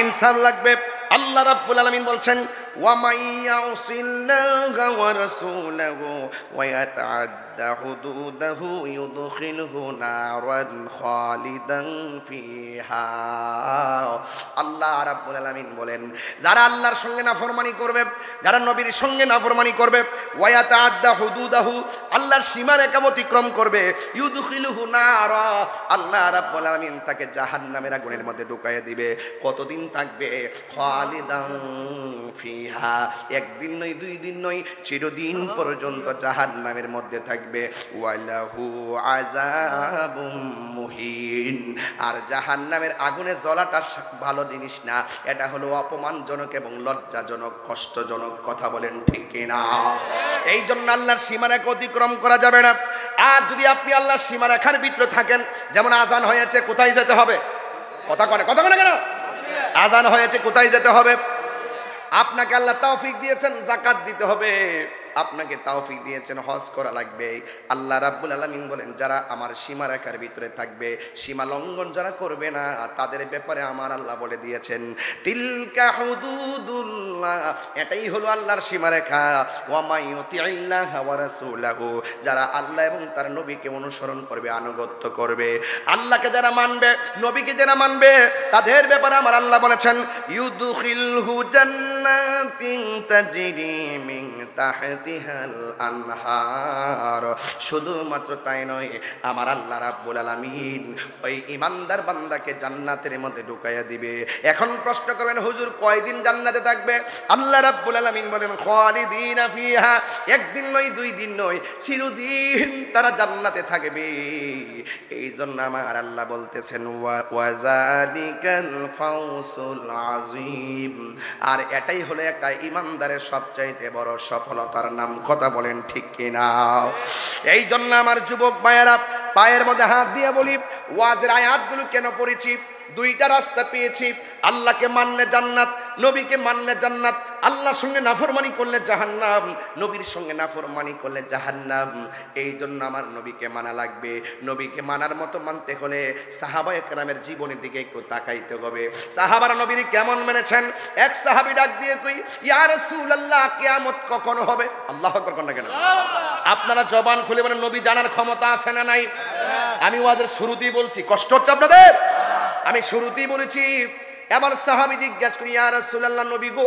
ইনসাফ লাগবে। আল্লাহ রাব্বুল আলামিন বলছেন, ওয়া মাইয়াসিল্লাহা ওয়া রাসূলাহু ওয়া ইয়াতাআদ্দা হুদুদাহু ইউদখিলহু নারান খালিদান ফিহা। আল্লাহ রাব্বুল আলামিন বলেন, যারা আল্লাহর সঙ্গে নাফরমানি করবে, যারা নবীর সঙ্গে নাফরমানি করবে, ওয়া ইয়াতাআদ্দা হুদুদাহু, আল্লাহর সীমারেখা অতিক্রম করবে, ইউদখিলহু নারা, আল্লাহ রাব্বুল আলামিন তাকে জাহান্নামের আগুনের মধ্যে ঢুকাইয়া দিবে। কতদিন থাকবে? খালিদান ফিহা, একদিন নয়, দুই দিন নয়, চিরদিন পর্যন্ত জাহান্নামের মধ্যে থাকবে। ওয়ালাহু আযাবুম মুহিন, আর জাহান্নামের আগুনে জ্বলাটা ভালো জিনিস না, এটা হলো অপমানজনক এবং লজ্জাজনক, কষ্টজনক। কথা বলেন ঠিক কিনা? এই জন্য আল্লাহর সীমারেখা অতিক্রম করা যাবে না। আর যদি আপনি আল্লাহর সীমারেখার ভিতরে থাকেন, যেমন আজান হয়েছে, কোথায় যেতে হবে? কথা কয় কেন? আজান হয়েছে, কোথায় যেতে হবে? আপনাকে আল্লাহ তৌফিক দিয়েছেন, যাকাত দিতে হবে। আপনাকে তৌফিক দিয়েছেন, হজ করা লাগবে। আল্লাহ রাব্বুল আলামিন বলেন, যারা আমার সীমারেখার ভিতরে থাকবে, সীমা লঙ্ঘন যারা করবে না, তাদের ব্যাপারে আমার আল্লাহ বলে দিয়েছেন, তিলকা হুদুদুল্লাহ, এটাই হলো আল্লাহর সীমারেখা। ওয়া মাইয়ুতিল্লাহা ওয়া রাসূলাহু, যারা আল্লাহ এবং তার নবীকে অনুসরণ করবে, আনুগত্য করবে, আল্লাহকে যারা মানবে, নবীকে যারা মানবে, তাদের ব্যাপারে আমার আল্লাহ বলেছেন, ইউদখিলহু জান্নাতিন তাজরি মিন তাহতিহাল আনহার। শুধুমাত্র তাই নয়, আমার আল্লাহ রাব্বুল আলামিন ওই ইমানদার বান্দাকে জান্নাতের মধ্যে ঢুকাইয়া দিবে। এখন প্রশ্ন করবেন, হুজুর কয়দিন জান্নাতে থাকবে? আল্লাহ রাব্বুল আলামিন বলেন, খালিদিনা ফিহা, একদিন নয়, দুই দিন নয়, চিরদিন তারা জান্নাতে থাকবে। এই জন্য আমার আল্লাহ বলতেছেন, ওয়া যালিকাল ফাওজুল আযীম, আর এটাই হলো একটা ইমানদারের সবচাইতে বড় সফলতার নাম। কথা বলেন ঠিক কিনা? এই জন্য আমার যুবক ভাইয়েরা, পায়ের মধ্যে হাত দিয়ে বলি, ওয়াজের আয়াতগুলো কেন পড়েছি? দুইটা রাস্তা পেয়েছি, আল্লাহকে মানলে জান্নাত, নবীকে মানলে জান্নাত। আল্লাহর সঙ্গে নাফরমানি করলে জাহান্নাম, নবীর সঙ্গে নাফরমানি করলে জাহান্নাম। এই জন্য আমার নবীকে মানা লাগবে। নবীকে মানার মতো মানতে হলে সাহাবায়ে কেরামের জীবনের দিকে একটু তাকাইতে হবে। সাহাবারা নবীর কেমন মেনেছেন? এক সাহাবী ডাক দিয়ে কই, ইয়া রাসূলুল্লাহ, কিয়ামত কখন হবে? আল্লাহু আকবার কোন না কেন? আপনারা জবান খুলে বলেন, নবী জানার ক্ষমতা আছে না নাই? আমি ওয়াজের শুরুতেই বলছি, কষ্ট হচ্ছে আপনাদের? আমি শুরুতেই বলেছি। এবার সাহাবী জিজ্ঞাসা করি, ইয়া রাসূলুল্লাহ, নবী গো,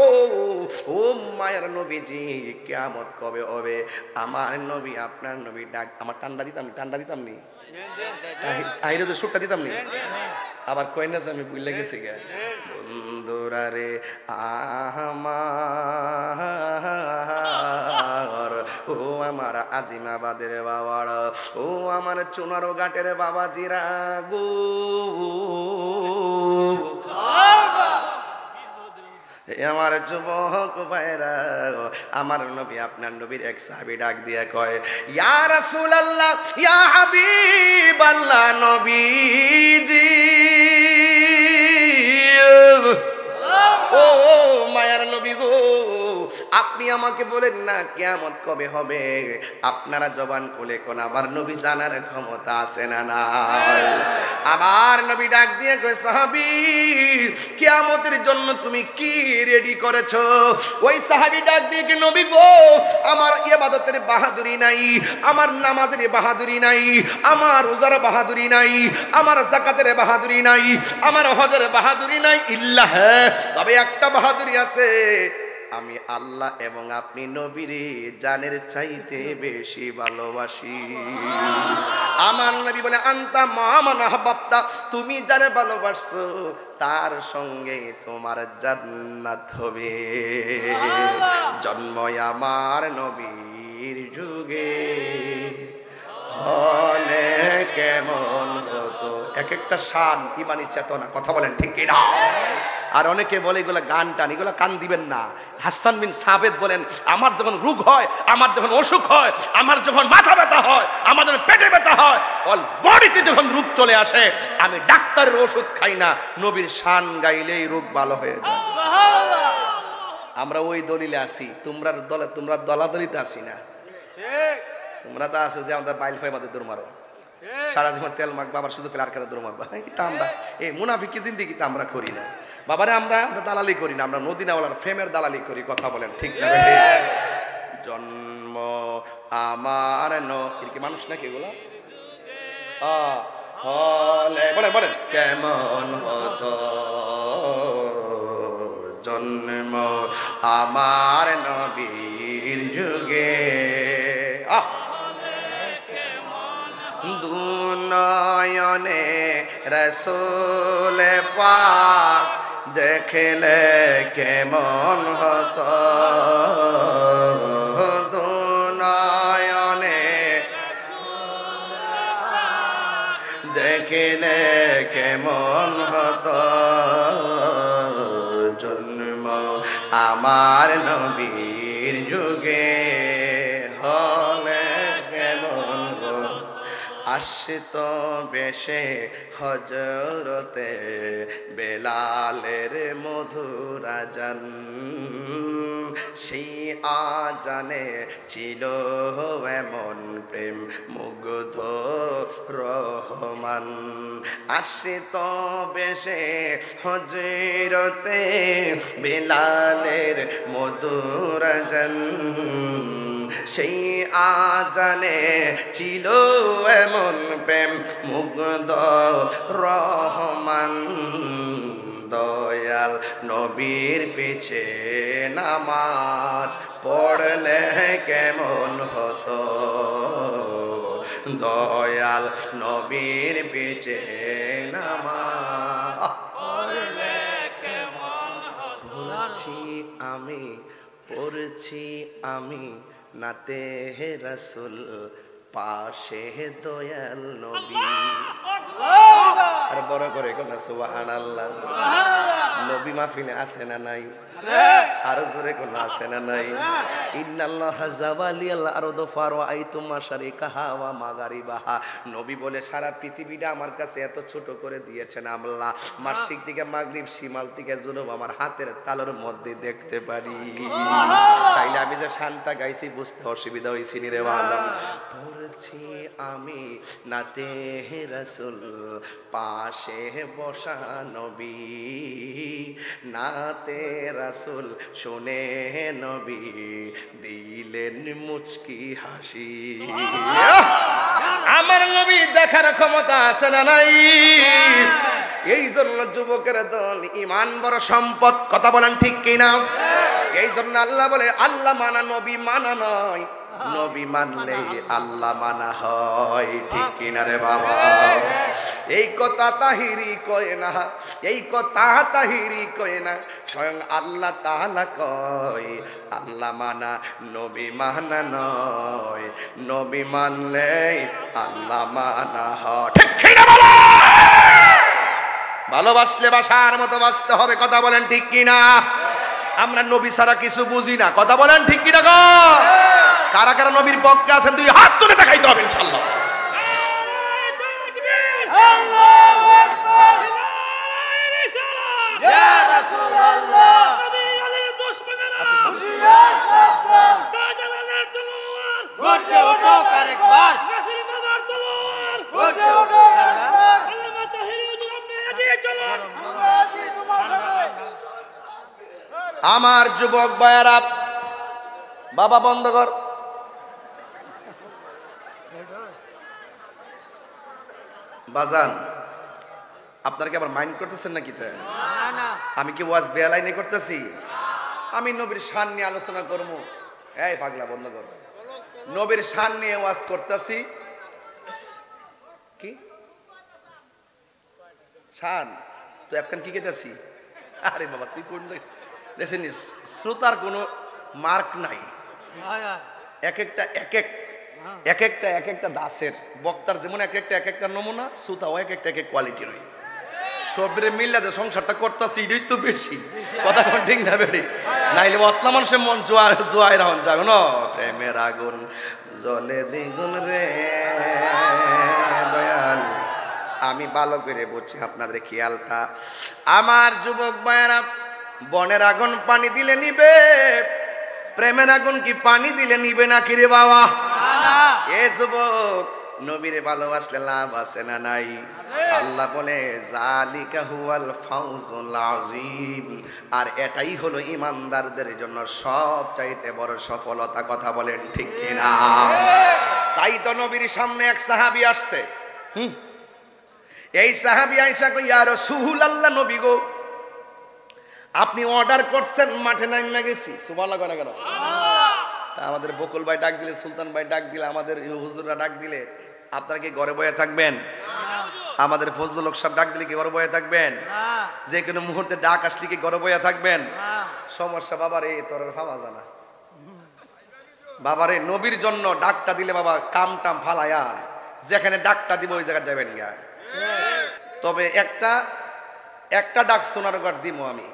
ও মায়ের নবীজি, কিয়ামত কবে হবে? আমার নবী, আপনার নবী ডাক, আমার ঠান্ডা দিতাম নি, আইরে তো সুটটা দিতাম নি, আবার কই না যে আমি ভুলে গেছি গা। বন্ধুরা রে আমার, ও আমার আজিমাবাদের বাবার, ও আমার চুনারো ঘাটের বাবাজিরা গো, আমার যুবক ভাইরা, আমার নবী, আপনার নবীর এক সাহাবী ডাক দিয়ে কয়, ইয়া রাসূলুল্লাহ, ইয়া হাবিবাল্লাহ, নবীজি, ও মায়ার নবী গো, আপনি আমাকে বলেন না কিয়ামত কবে হবে, আপনারা জবান খুলে কোন আমার নবী জানার ক্ষমতা আছে না নাই? আমার নবী ডাক দিয়ে কয় সাহাবী কিয়ামতের জন্য তুমি কি রেডি করেছো? ওই সাহাবী ডাক দিয়ে কি নবী গো, আমার ইবাদতের বাহাদুরি নাই, আমার নামাজের বাহাদুরি নাই, আমার রোজার বাহাদুরি নাই, আমার যাকাতের বাহাদুরি নাই, আমার হজের বাহাদুরি নাই, ইল্লা হ্যাঁ তবে একটা বাহাদুরি আছে, আমি আল্লাহ এবং আপনি নবীরে জানের চাইতে বেশি ভালোবাসি। আমার নবী বলে আনতা মামান আহবাবতা, তুমি যারে ভালোবাসছো তার সঙ্গে তোমার জান্নাত হবে। জন্ম আমার নবীর যুগে হলে কেমন হতো। এক একটা শান ইমানি চেতনা, কথা বলেন ঠিক কিনা? আর অনেকে বলে এগুলো গান টান, এগুলো কান দিবেন না। হাসান বিন সাবেদ বলেন আমার যখন রোগ হয়, আমার যখন অসুখ হয়, আমার যখন মাথা ব্যথা হয়, আমার যখন পেটে ব্যথা হয়, অল বডিতে যখন রোগ চলে আসে, আমি ডাক্তারের ওষুধ খাই না, নবীর শান গাইলেই রোগ ভালো হয়ে যায়। আমরা ওই দলিলে আসি, তোমরা দলাদলিতে আসি না। তোমরা তো আসো যে আমাদের বাইল ফাই আমাদের দৌড় মারো, সারা জীবন তেল মাখবা, আবার সুযোগ পেলে আর কাছে দৌড় মারবা। এটা আমরা এই মুনাফিকি জিন্দেগিতে আমরা করি না বাবারে। আমরা দালালি করি না, আমরা নদীনাওয়ালার ফেমের দালালি করি। কথা বলেন ঠিক না? জন্ম আমার কি মানুষ নাকি এগুলো বলেন বলেন কেমন হতো, জন্ম আমার নবীর যুগে দুনয়নে রসুল পাক দেখলে কেমন হতো, দুনয়নে দেখলে কেমন হতো, জন্ম আমার নবীর যুগে হলে কেমন হতো। আসত বেশে হজরতে বেলালের মধুর আজান, সেই আজানে ছিল এমন প্রেম মুগ্ধ রহমান। আসত বেশে হজরতে বেলালের মধুর আজান, সেই আজানে ছিল এমন প্রেম মুগ্ধ রহমান। দয়াল নবীর পিছে নামাজ পড়লে কেমন হতো, দয়াল নবীর পিছে নামাজ পড়লে কেমন হতো। পড়ছি আমি নাতে রাসূল পাশে দয়াল নবী। আর বড় করে কোন সুবহানাল্লাহ। নবী মাহফিলে আছে না নাই? আর জোরে কোন আছে না নাই? ইন্নাল্লাহা জাওয়ালিয়াল আরদু ফারাআইতুম মাশারিকাহা ওয়া মাগারিবাহা। নবী বলে সারা পৃথিবীটা আমার কাছে এত ছোট করে দিয়েছেন আল্লাহ, মাশরিক থেকে মাগরিব, শিমাল থেকে জুনুব আমার হাতের তালুর মধ্যে দেখতে পারি। তাইলে আমি যে শানটা গাইছি বুঝতে অসুবিধা হইছে নি রে বাজান। পড়ছি আমি নাতে রাসূল পাশে বসা নবী, নাতে রাসূল শুনে নবী দিলেন মুচকি হাসি। আমার নবী দেখার ক্ষমতা আছে না নাই? এই জন্য যুবকের দল ঈমান বড় সম্পদ। কথা বলেন ঠিক কিনা? এই জন্য আল্লাহ বলে আল্লাহ মানা নবী মানা নয়, নবী মানলে আল্লাহ মানা হয়। ঠিক কিনা রে বাবা? এই কথা তাহিরি কয় না, এই কথা তাহিরি কয় না, স্বয়ং আল্লাহ তাআলা কয় আল্লাহ মানা নবী মানা নয়, নবী মানলে আল্লাহ মানা হয়। ঠিক কিনা বলো? ভালোবাসলে বাসার মতো বাঁচতে হবে। কথা বলেন ঠিক কিনা? আমরা নবী ছাড়া কিছু বুঝি না। কথা বলেন ঠিক কিনা গো? কারা কারা নবীর পক্ষে আছেন দুই হাত তুলে দেখাইতে হবে ইনশাআল্লাহ। আল্লাহু আকবার, ইয়া রাসূলুল্লাহ, নবী আলীর দুশমনেরা আমার যুবক ভাইয়েরা, বাবা বন্ধ কর। বাজান, আপনারা কি আবার মাইন্ড করতেছেন নাকি? আমি কি ওয়াজ বেআইনি করতেছি? আমি নবীর শান নিয়ে আলোচনা করবো। এই পাগলা বন্ধ কর। নবীর শান নিয়ে ওয়াজ করতেছি। কি শান? তো এখন কি কেতেছি? আরে বাবা, তুই কোন দেখেন, শ্রোতার কোনো মার্ক নাই। এক একটা দাসের বক্তার যেমন এক একটা নমুনা, শ্রোতাও এক একটা কোয়ালিটি রই। সবরে মিল্লা যে সংসারটা করতেছি এটাই তো বেশি কথা ঠিক না বেড়ে, নাইলে অতলা মানুষের মন জোয়াই রাহন যাবে না। প্রেমের আগুন জলে দ্বিগুণ রে দয়াল। আমি ভালো করে বুঝছি আপনাদের খেয়ালটা। আমার যুবক ভাইয়েরা, বনের আগুন পানি দিলে নিবে, প্রেমের আগুন কি পানি দিলে নিবে না কি রে বাবা? এ যুবক, নবীরে ভালোবাসলে লাভ আছে না নাই? আল্লাহ বলে জালিকা হুয়াল ফাউজুল আযীম, আর এটাই হলো ইমানদারদের জন্য সবচাইতে বড় সফলতা। কথা বলেন ঠিক কিনা? তাই তো নবীর সামনে এক সাহাবী আসছে। এই সাহাবী আয়েশা কই, ইয়া রাসূলুল্লাহ, নবী গো, আপনি অর্ডার করছেন, মাঠে নাইমা গেছি। সুবহানাল্লাহ কয় না কেন? তা আমাদের বকুল ভাই ডাক দিলে, সুলতান ভাই ডাক দিলে, আমাদের হুজুররা ডাক দিলে আপনারা কি ঘরে বসে থাকবেন? আমাদের ফজলুল হক সাহেব ডাক দিলে কি ঘরে বসে থাকবেন? যে কোনো মুহূর্তে ডাক আসলে কি ঘরে বসে থাকবেন? সমস্যা বাবারে, তোর ভাবা জানা বাবারে, নবীর জন্য ডাকটা দিলে বাবা কাম টাম ফালায়া যেখানে ডাকটা দিব ওই জায়গায় যাবেন গা। তবে একটা ডাক সোনারগড় দিব আমি।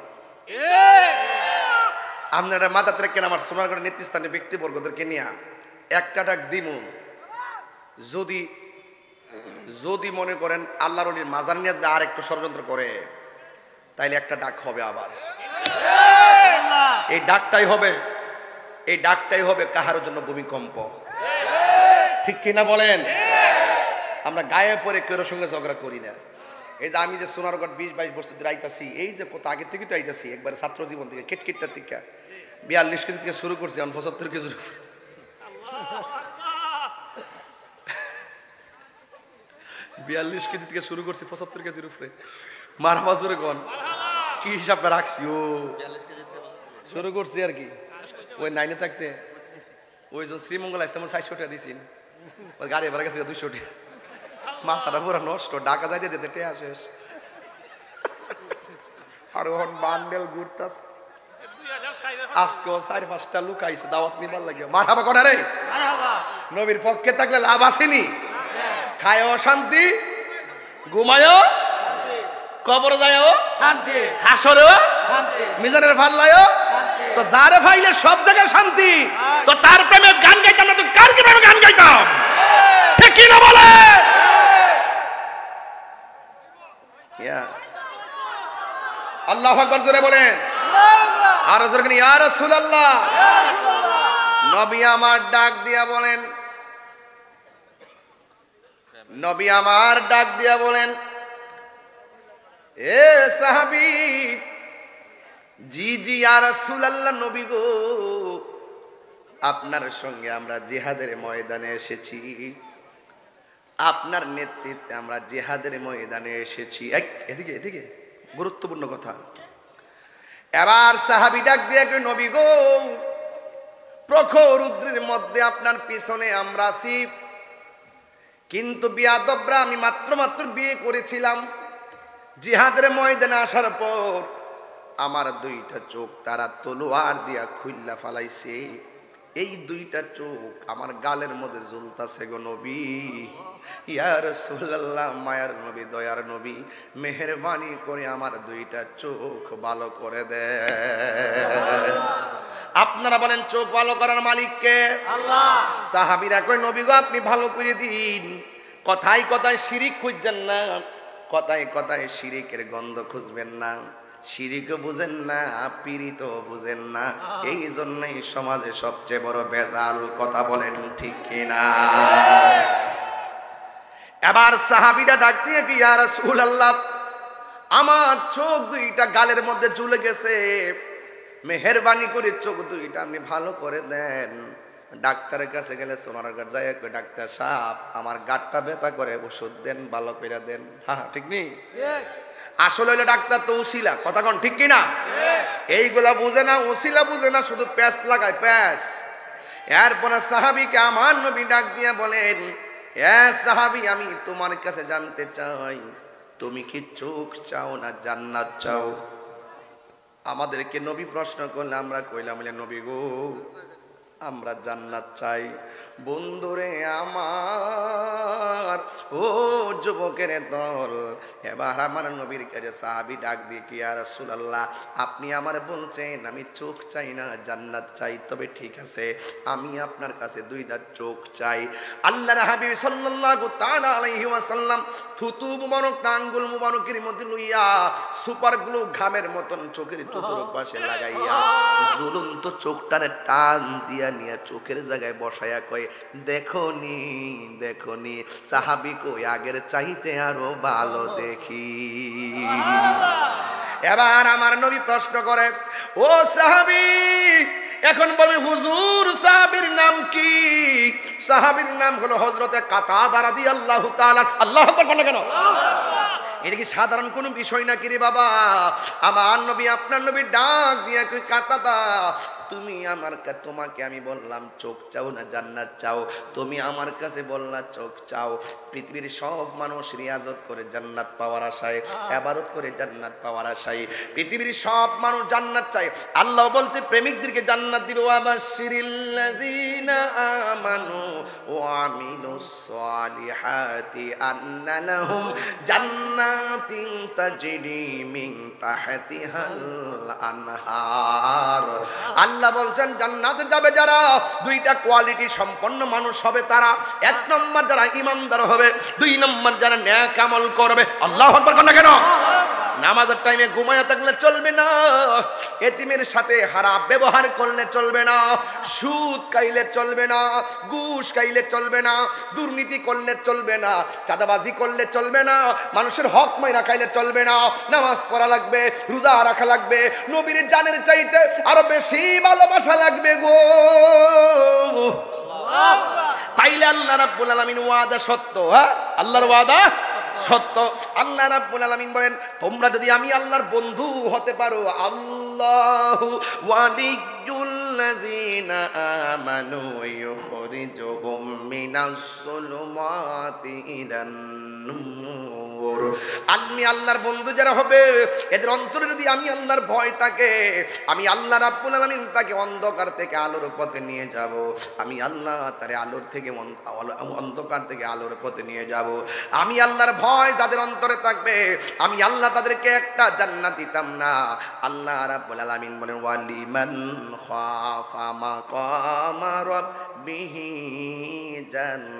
আপনারা মাথাতে রাখেন, আমার সোনারগড়ের নেতৃস্থানীয় ব্যক্তিবর্গদেরকে নিয়ে একটা ডাক দিব। যদি মনে করেন আল্লাহর ওলির মাজার নিয়ে যদি আর একটু ষড়যন্ত্র করে, তাইলে একটা ডাক হবে আবার। এই ডাকটাই হবে কাহার জন্য ভূমিকম্প। ঠিক কিনা বলেন? আমরা গায়ে পরে কেউ সঙ্গে ঝগড়া করি না। এই যে আমি যে সোনারগড় 20-22 বছর ধরে আইতাছি, এই যে কত আগে থেকে তো আইতাছি, একবারে ছাত্র জীবন থেকে কেটকেটটা থেকে 42 কেজি থেকে শুরু করছি, এখন 75 কেজি। 42 কেজি থেকে শুরু করছি, 75 কেজির উপরে। মারহাবা জোরে কোন, কি হিসাবটা রাখছি? ও শুরু করছি আর কি। ওই 9-এ থাকতে ওই যে শ্রীমঙ্গল আসতে আমার 60 টাকা দিয়েছি, ওর গাড়ি ভাড়া গেছে 200 টাকা। মাথাটা পুরো নষ্ট, ঢাকা যাইতে যেতে টেয়া শেষ। আর ওখান বান্ডেল ঘুরতাস। আজকেও 4-5টা লোক আইছে দাওয়াত নিবার লাগে। মারহাবা কোনা রে? নবীর পক্ষে থাকলে লাভ আসেনি? খায়ও শান্তি, ঘুমায়ও কবর যায়ও শান্তি, হাসরেও শান্তি, মিজানের ফাল্লায়ও। তো যারে ফাইলে সব জায়গায় শান্তি, তো তার প্রেমে গান গাইতাম না তো কার কি প্রেমে গান গাইতাম? ঠিক কি না বলে? আল্লাহু আকবার জোরে বলেন। আর জোরে বলেন ইয়া রাসূলুল্লাহ। নবী আমার ডাক দিয়া বলেন, নবী আমার ডাক দিয়া বলেন, এ সাহাবী, জি জি ইয়া রাসূলুল্লাহ, নবী গো, আপনার সঙ্গে আমরা জিহাদের ময়দানে এসেছি, আপনার নেতৃত্বে আমরা জিহাদের ময়দানে এসেছি। এদিকে এদিকে গুরুত্বপূর্ণ কথা। এবার সাহাবী ডাক দিয়ে কই, নবী গো, প্রখর রৌদ্রের মধ্যে আপনার পিছনে আমরা আছি, কিন্তু বিয়াদবরা, আমি মাত্র বিয়ে করেছিলাম, জিহাদের ময়দানে আসার পর আমার 2টা চোখ তারা তলোয়ার দিয়া খুইল্লা ফালাইছে। এই 2টা চোখ আমার গালের মধ্যে ঝুলতাছে গো নবী। ইয়া রাসূলুল্লাহ, মায়ার নবী, দয়ার নবী, মেহেরবানি করে আমার 2টা চোখ ভালো করে দেন। আপনারা বলেন চোখ ভালো করার মালিক কে? আল্লাহ। সাহাবীরা কয়, নবী গো, আপনি ভালো করে দিন। কথায় কথায় শিরিক খুঁজছেন না, কথায় কথায় শিরিকের গন্ধ খুঁজবেন না, শিরিকও বুঝেন না, পীড়িত বুঝেন না, এই জন্যই সমাজে সবচেয়ে বড় ভেজাল। কথা বলেন ঠিক কিনা? এবার সাহাবীরা ডাক দিয়ে কি, ইয়া রাসূলুল্লাহ, আমার চোখ 2টা গালের মধ্যে ঝুলে গেছে, মেহেরবানি করে চোখ দুইটা আপনি ভালো করে দেন। ডাক্তারের কাছে গেলে সোনার গাছ যায়, ডাক্তার সাহেব আমার গাঁটটা ব্যথা করে, ওষুধ দেন, ভালো করে দেন। হ্যাঁ ঠিক নেই? আসলে হইলে ডাক্তার তো উসিলা, কথা কোন ঠিক কিনা? এইগুলা বুঝে না, উসিলা বুঝে না, শুধু প্যাঁচ লাগায় প্যাঁচ। এরপরে সাহাবীকে আমার নবী ডাক দিয়া বলেন, এ সাহাবী, আমি তোমার কাছে জানতে চাই, তুমি কি চোখ চাও না জান্নাত চাও? আমাদেরকে নবী প্রশ্ন করলে আমরা কইলাম, নবী গো, আমরা জান্নাত চাই। বন্ধুরে আমার, ও যুবকের দল, এবার আমার নবীর কাছে সাহাবী ডাক দিয়ে কি, ইয়া রাসূলুল্লাহ, আপনি আমারে বলছেন আমি চোখ চাই না জান্নাত চাই, তবে ঠিক আছে, আমি আপনার কাছে দুইটা চোখ চাই। আল্লাহর হাবিব সাল্লাল্লাহু তাআলা আলাইহি ওয়াসাল্লাম থুতু মুবারক, আঙ্গুল মুবারকের মধ্যে লইয়া সুপার গ্লু ঘামের মতন চোখের চতুর্পাশে লাগাইয়া ঝুলন্ত চোখটারে টান দিয়া নিয়ে চোখের জায়গায় বসায়া কয়, দেখোনি দেখোনি সাহাবী কই, আগের চাইতে আরো ভালো দেখি। এবার আমার নবী প্রশ্ন করে, ও সাহাবী, এখন বলে হুজুর সাহাবীর নাম কি? সাহাবীর নাম হলো হযরতে কাতাদা রাদিয়াল্লাহু তাআলা। আল্লাহু আকবার বলেন কেন? এটা কি সাধারণ কোনো বিষয় নাকি রে বাবা? আমার নবী, আপনার নবী ডাক দিয়া কই, কাতাদা, তুমি আমার তোমাকে আমি বললাম চোখ চাও না জান্নাত চাও, তুমি আমার কাছে বললা চোখ চাও। পৃথিবীর সব মানুষ রিয়াজত করে জান্নাত পাওয়ার আশায়, ইবাদত করে জান্নাত পাওয়ার আশায়, পৃথিবীর সব মানুষ জান্নাত চায়। আল্লাহ বলছে প্রেমিকদেরকে জান্নাত দিবে, ওয়াবাশশিরিল্লাযিনা আমানু ওয়া আমিলুস সালিহাতি আন্না লাহুম জান্নাতিন তাজরি মিন তাহতিহাল আনহার। আল্লাহ বলছেন জান্নাতে যাবে যারা, দুইটা কোয়ালিটি সম্পন্ন মানুষ হবে তারা। এক নম্বর যারা ঈমানদার হবে, দুই নম্বর যারা নেক আমল করবে। আল্লাহু আকবার কোন কেন? নামাজের টাইমে ঘুমায়া থাকলে চলবে না, এতিমের সাথে খারাপ ব্যবহার করলে চলবে না, সুদ খাইলে চলবে না, ঘুষ খাইলে চলবে না, দুর্নীতি করলে চলবে না, চাঁদাবাজি করলে চলবে না, মানুষের হক মাইরা খাইলে চলবে না। নামাজ পড়া লাগবে, রোজা রাখা লাগবে, নবীর জানের চাইতে আরো বেশি ভালোবাসা লাগবে গো। তাইলে আল্লাহ রাব্বুল আলামিন ওয়াদা সত্য। হ্যাঁ, আল্লাহর ওয়াদা সত্য। আল্লাহ রাব্বুল আলামিন বলেন, তোমরা যদি আমি আল্লাহর বন্ধু হতে পারো, আল্লাহু ওয়ালিয়ুল্লাযিনা আমানু ইউখরিজুহুম মিনাস সুলুমাতি ইলান নূর। আমি আল্লাহর বন্ধু যারা হবে, এদের অন্তরে যদি আমি আল্লাহর ভয় থাকে, আমি আল্লাহ রাব্বুল আলামিন তাকে অন্ধকার থেকে আলোর পথে নিয়ে যাব। আমি আল্লাহ তারে আলোর থেকে অন্ধকার থেকে আলোর পথে নিয়ে যাব। আমি আল্লাহর ভয় যাদের অন্তরে থাকবে, আমি আল্লাহ তাদেরকে একটা জান্নাত দিতাম না। আল্লাহ রাব্বুল আলামিন বলেন, ওয়ালিমান খাফা মাকামা রাব্বিহি জান্নাতান।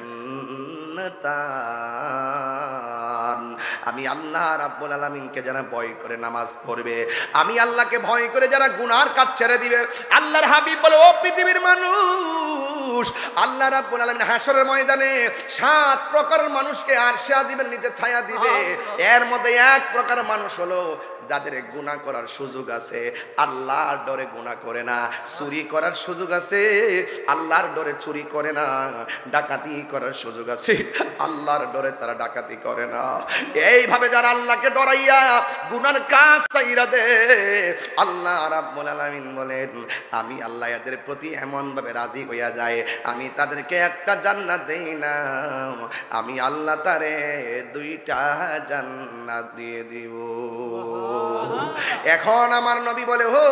আমি আল্লাহ রাব্বুল আলামিনকে যারা ভয় করে নামাজ পড়বে, আমি আল্লাহকে ভয় করে যারা গুনার কাজ ছেড়ে দিবে, আল্লাহর হাবিব বলে, ও পৃথিবীর মানুষ, আল্লাহ রাব্বুল আলামিন হাশরের ময়দানে 7 প্রকার মানুষকে আরশে আজিমের নিচে ছায়া দিবে। এর মধ্যে এক প্রকার মানুষ হলো যাদের গুনাহ করার সুযোগ আছে, আল্লাহর ডরে গুনাহ করে না। চুরি করার সুযোগ আছে, আল্লাহর ডরে চুরি করে না। ডাকাতি করার সুযোগ আছে, আল্লাহর ডরে তারা ডাকাতি করে না। এইভাবে যারা আল্লাহকে ডরাইয়া গুনার কাজ ছাইরা দে, আল্লাহ রাব্বুল আলামিন বলেন, আমি আল্লাহ এদের প্রতি এমন ভাবে রাজি হইয়া যায়, আমি তাদেরকে একটা জান্নাত দেই না, আমি আল্লাহ তারে 2টা জান্নাত দিয়ে দিব। এখন আমার নবী বলে, ও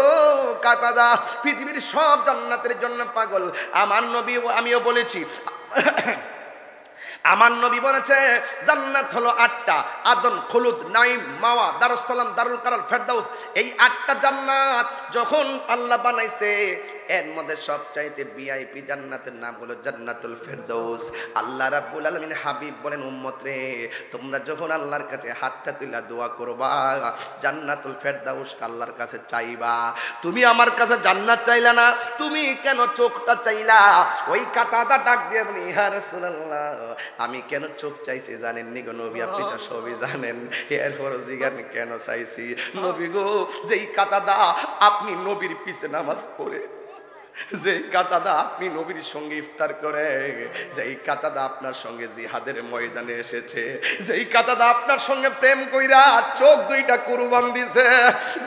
কাতাদা, পৃথিবীর সব জান্নাতের জন্য পাগল। আমার নবী, আমিও বলেছি, আমার নবী বলেছে জান্নাত হলো 8টা, আদন, খুলুদ, নাইম, মাওয়া, দারুস সালাম, দারুল কারার, ফেরদাউস। এই 8টা জান্নাত যখন আল্লাহ বানাইছে, এর মধ্যে সবচাইতে ভিআইপি জান্নাতের নাম হলো জান্নাতুল ফেরদৌস। আল্লাহ রাব্বুল আলামিন হাবিব বলেন, উম্মত রে, তোমরা যখন আল্লাহর কাছে হাতটা তুলে দোয়া করবা, জান্নাতুল ফেরদৌস আল্লাহর কাছে চাইবা। তুমি আমার কাছে জান্নাত চাইলা না, তুমি কেন চোখটা চাইলা? ওই কাতাদা ডাক দিয়ে বলি, ইয়া রাসূলুল্লাহ, আমি কেন চোখ চাইছি জানেন নি গো নবী? আপনি তো সবই জানেন, এরপর জিজ্ঞাসা কেন চাইছি? নবী গো, যেই কাতাদা আপনি নবীর পিছে নামাজ পড়ে, যেই কাতাদা আপনি নবীর সঙ্গে ইফতার করে, যেই কাতাদা আপনার সঙ্গে জিহাদের ময়দানে এসেছে, যেই কাতাদা আপনার সঙ্গে প্রেম কইরা চোখ দুইটা কুরবান দিছে,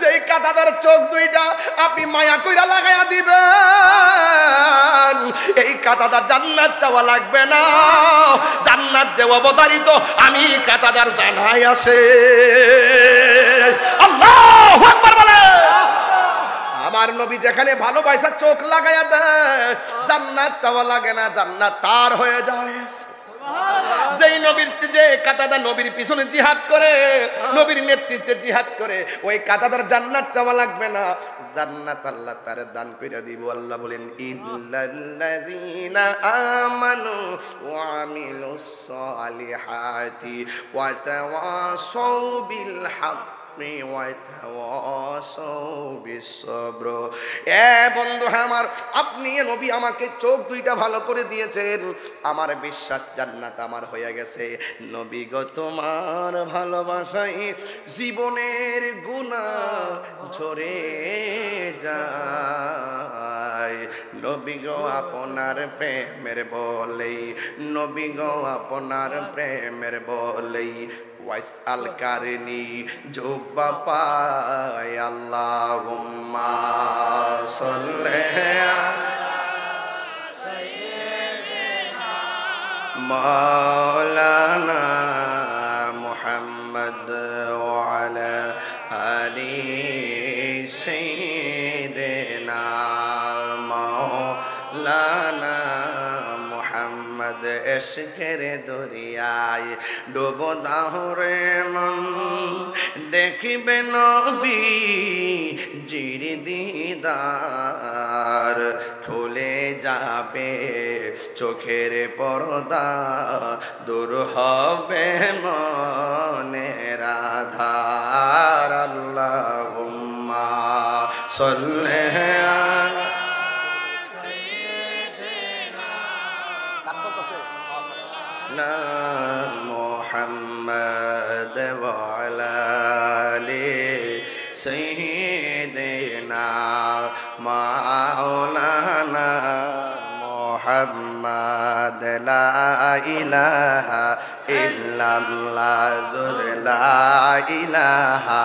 যেই কাতাদার চোখ দুইটা আপনি মায়া কইরা লাগাইয়া দিবেন, এই কাতাদা জান্নাত চাওয়া লাগবে না। জান্নাত যে অবতারিত আমি কাতাদার জানাই আসে। আল্লাহু আকবার বলে। আমার নবী যেখানে ভালোবাসা চোখ লাগাইয়া দেয়, জান্নাত চাওয়া লাগে না, জান্নাত তার হয়ে যায়। যেই নবীর, যে কাতাদা নবীর পিছনে জিহাদ করে, নবীর নেতৃত্বে জিহাদ করে, ওই কাতাদার জান্নাত চাওয়া লাগবে না, জান্নাত আল্লাহ তার দান কইরা দিব। আল্লাহ বলেন, ইল্লাল্লাযীনা আমানু ওয়া আমিলুস সালিহাতি ওয়া তাওয়াসাউ বিল হক। বন্ধু আমার, আপনি নবী আমাকে চোখ দুইটা ভালো করে দিয়েছেন, আমার বিশ্বাস জান্নাত আমার হয়ে গেছে। নবী গো, তোমার ভালোবাসায় জীবনের গুনাহ ঝরে যায়। নবী গো, আপনার প্রেমের বলেই, নবী গো, আপনার প্রেমের বলেই ওয়াইসাল কারনি জুব্বা পায়। আল্লাহুম্মা সাল্লি আলা সাইয়্যিদিনা মাওলানা মুহাম্মদ ওয়া আলা আলি সাইয়্যিদিনা মাওলানা মুহাম্মদ। এশকের দরিয়ায় ডুব দাও রে মন, দেখিবে নবী জির দিদার, খুলে যাবে চোখের পর্দা, দূর হবে মনের আধার। আল্লাহুম্মা সাল্লি আলা মুহাম্মদ ওয়া আলা আলি সাইয়্যিদিনা মাওলানা মুহাম্মদ। লা ইলাহা ইল্লাল্লাহ, লা ইলাহা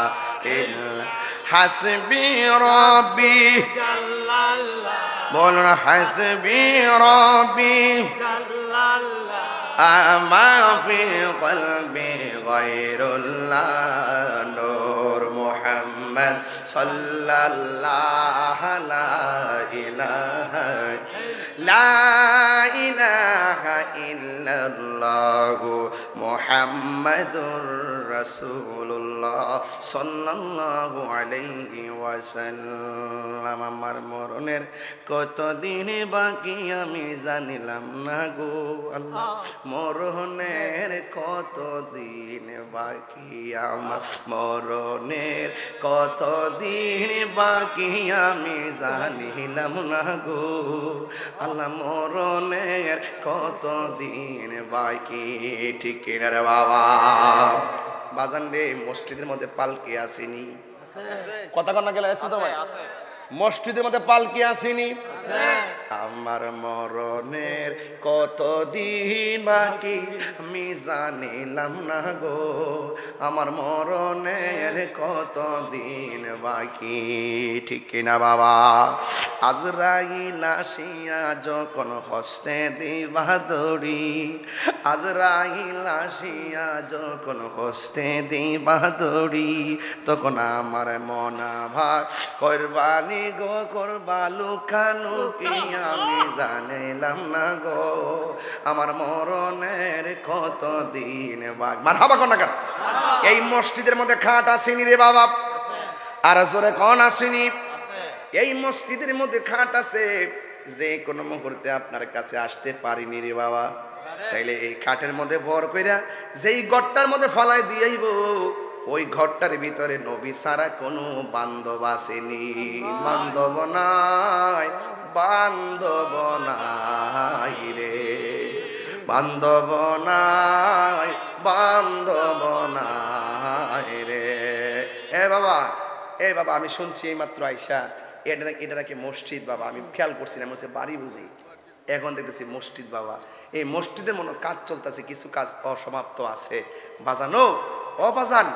ইল্লা হাসবি রাব্বি জাল্লাল্লাহ, বল হাসবি রাব্বি জাল্লাল্লাহ, আমা ফি কলবি গায়রুল্লাহ, নূর মুহাম্মদ সাল্লাল্লাহু লা ইলাহা লা ইলাহা ইল্লাল্লাহু মুহাম্মাদুর রাসূলুল্লাহ সাল্লাল্লাহু আলাইহি ওয়াসাল্লাম। আমার মরণের কতদিন বাকি আমি জানিলাম না গো আল্লাহ, মরণের কতদিন বাকি আমার, মরণের কতদিন বাকি আমি জানিলাম না গো আল্লাহ, মরণের কতদিন বাকি। ঠিক কিনা রে বাবা? বাজান রে, মসজিদের মধ্যে পালকি আসেনি? কথা কন্যা গেলে মসজিদের মধ্যে পালকি আসেনি? আমার মরণের কতদিন বাকি আমি জানিলাম না গো, আমার মরণের কতদিন বাকি। ঠিক কিনা বাবা? আজরাইল আসিয়া যখন হস্তে দিবা দড়ি, আজরাইল আসিয়া যখন হস্তে দিবা দড়ি, তখন আমার মনা ভাগ করবানি গো, করবা লুকালুকি আমি জানিলাম না গো, আমার মরণের কতদিন বাকি। মারহাবা কোন না কেন? এই মসজিদের মধ্যে খাট আসেনি রে বাবা? আর জোরে কোন আসেনি? এই মসজিদের মধ্যে খাট আছে, যে কোনো মুহূর্তে আপনার কাছে আসতে পারিনি রে বাবা, তাইলে এই খাটের মধ্যে ভর কইরা যেই ঘরটার মধ্যে ফলাই দিয়াইব, ওই ঘরটার ভিতরে নবী ছাড়া কোনো বান্ধব আসেনি। বান্ধব নাই, বান্ধব নাই রে, বান্ধব নাই, বান্ধব নাই রে। এ বাবা, এ বাবা, আমি শুনছি এই মাত্র আইসা এটা নাকি মসজিদ বাবা, আমি খেয়াল করছি না, বলছে বাড়ি বুঝি, এখন দেখতেছি মসজিদ বাবা। এই মসজিদের মনে কাজ চলতেছে, কিছু কাজ অসমাপ্ত আছে। বাজানো ও বাজান,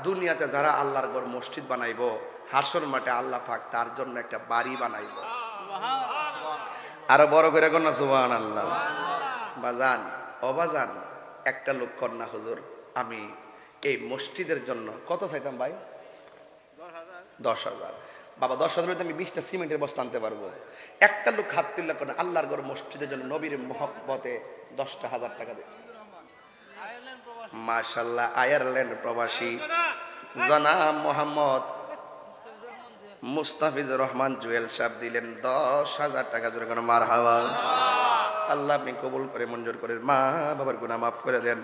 দুনিয়াতে যারা আল্লাহর ঘর মসজিদ বানাইবো, হাসর মাঠে আল্লাহ পাক তার জন্য একটা বাড়ি বানাইবো। আরো বড় করে কন্যা সুবহানাল্লাহ। বাজান ও বাজান, একটা লোক কন্যা হুজুর, আমি এই মসজিদের জন্য কত চাইতাম ভাই? 10,000। বাবা 10,000 আমি 20টা সিমেন্টের বস্তা আনতে পারবো। একটা লোক হাত তুল্লা করে আল্লাহর ঘর মসজিদের জন্য নবীর মহব্বতে 10,000 টাকা দেয়। মাশাআল্লাহ, আয়ারল্যান্ড প্রবাসী জনাব মোহাম্মদ মুস্তাফিজুর রহমান জুয়েল সাহেব দিলেন 10,000 টাকা। জোরে কোনো মারহাবা। আল্লাহ আপনি কবুল করে মঞ্জুর করেন, মা বাবার গুনাহ মাফ করে দেন।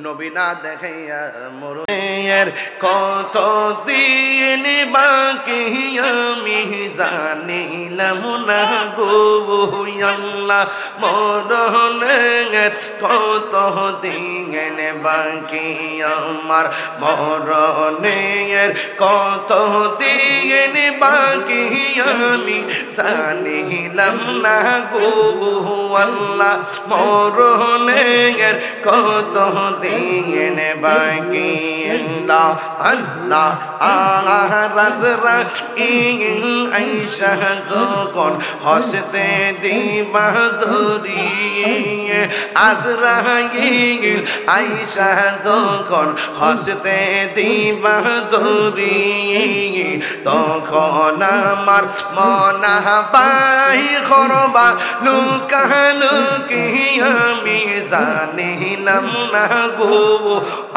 নবী না দেখাইয়া মরুনের কত দিন বাকি আমি জানিলাম না গো আল্লাহ, মরনের কত দিন বাকি আমার, মরনের কত দিন বাকি আমি জানিলাম না গো আল্লাহ, মরনের কত দিন বাকি। আল্লাহ আজরা আইসা যখন হসতে দিবা ধরি, আজরাইল আইসা যখন হসতে দিবা ধরি, তখন আমার মনা পাই খরবা লুকালুকি আমি জানিলাম না গো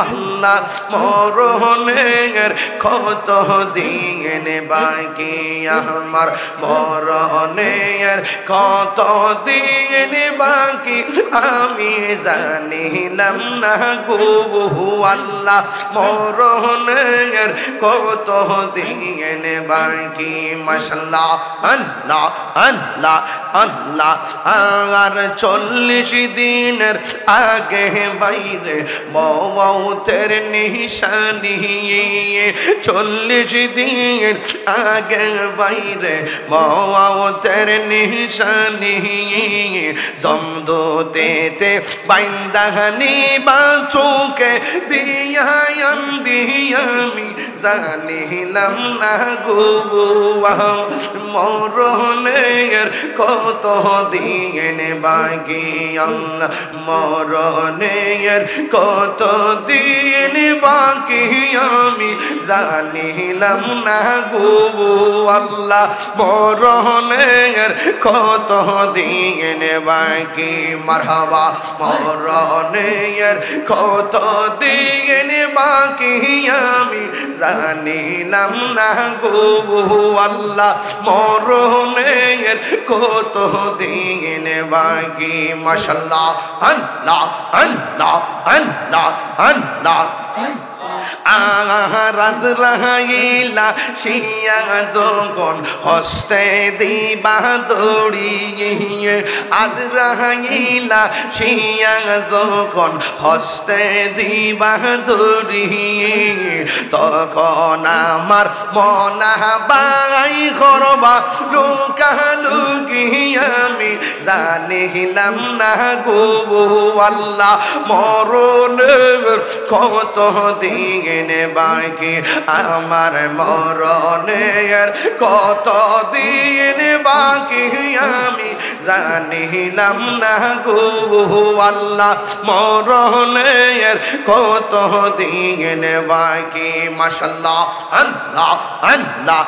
আল্লাহ, মরণের কত দিন বাকি আমার, মরণের কত দিন বাকি আমি জানিলাম না গো আল্লাহ, মরণের কত দিন বাকি। মাশাআল্লাহ, আল্লাহ আল্লাহ আল্লাহ। আর 40 দিনের আগে বাইরে মওতের নিশানি, 40 দিন আগে বাইরে মওতের নিশানি, জমদূতেতে বাইন্দানি বা চোখে দিয়া আমি জানিলাম না গো মরণের কত দিন বাকি আল্লাহ, মরণের কত দিন বাকি আমি জানিলাম না গো আল্লাহ, মরণের কত দিন বাকি। মারহাবা। মরণের কত দিন বাকি আমি জানিলাম না গো আল্লাহ, মরণের কত দিন বাকি। মাশাআল্লাহ, আল্লাহ আল্লাহ আল্লাহ আল্লাহ। আজরাইলা শিয়া যখন হস্তে দিবা দড়ি, আজরাইলা শিয়া যখন হস্তে দিবা দড়ি, তখন আমার মনা বাই করবা লুকালুকি আমি জানিলাম না গো আল্লাহ, মরণের কত দিন বাকি আমার, মরণের কত দিন বাকি আমি জানিলাম না গো আল্লাহ মরণের কত দিন বাকি মাশাআল্লাহ আল্লাহ আল্লাহ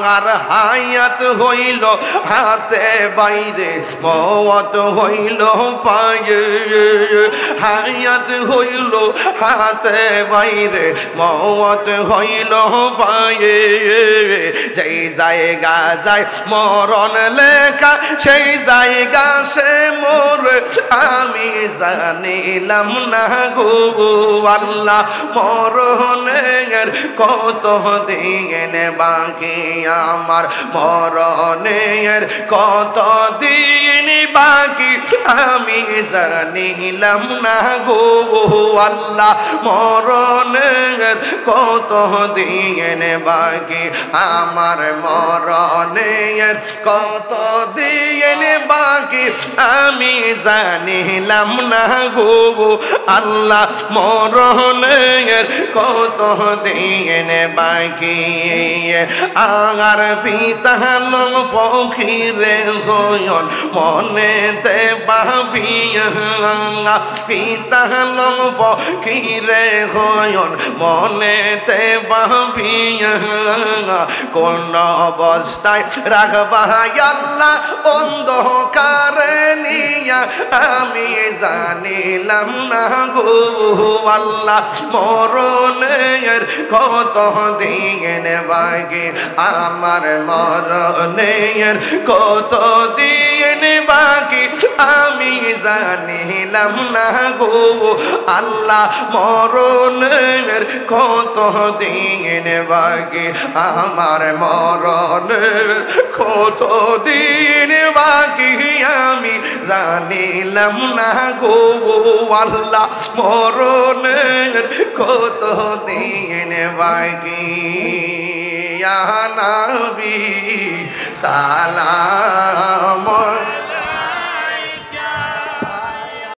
আর হায়াত হইল হাতে বাইরে মওত হইল পায়ে হায়াত হইল হাতে বাইরে মওত হইল পায়ে যেই জায়গা যায় মরণ লেখা সেই জায়গা সে মোর আমি জানিলাম না গো আল্লাহ মরণের কত দিন বাকি আমার মরণের কত দিন বাকি আমি জানিলাম না গো আল্লাহ মরণের কত দিন বাকি আমার মরণের কত দিন বাকি আমি জানিলাম না গো আল্লাহ মরণের কত দিন বাকি আর পিতা লং ফকিরে হয়ন মনেতে ভাবিয়া পিতা লং ফকিরে হয়ন মনেতে ভাবিয়া কোন অবস্থায় রাখবা আল্লাহ অন্ধকারে নিয়া আমি জানিলাম না গো আল্লাহ মরণের কত দিন বাকি আমার মরণের কত দিন বাকি আমি জানিলাম না গো আল্লাহ মরণের কত দিন বাকি আমার মরণের কত দিন বাকি আমি জানিলাম না গো আল্লাহ মরণের কত দিন বাকি ইয়া নবী সালাম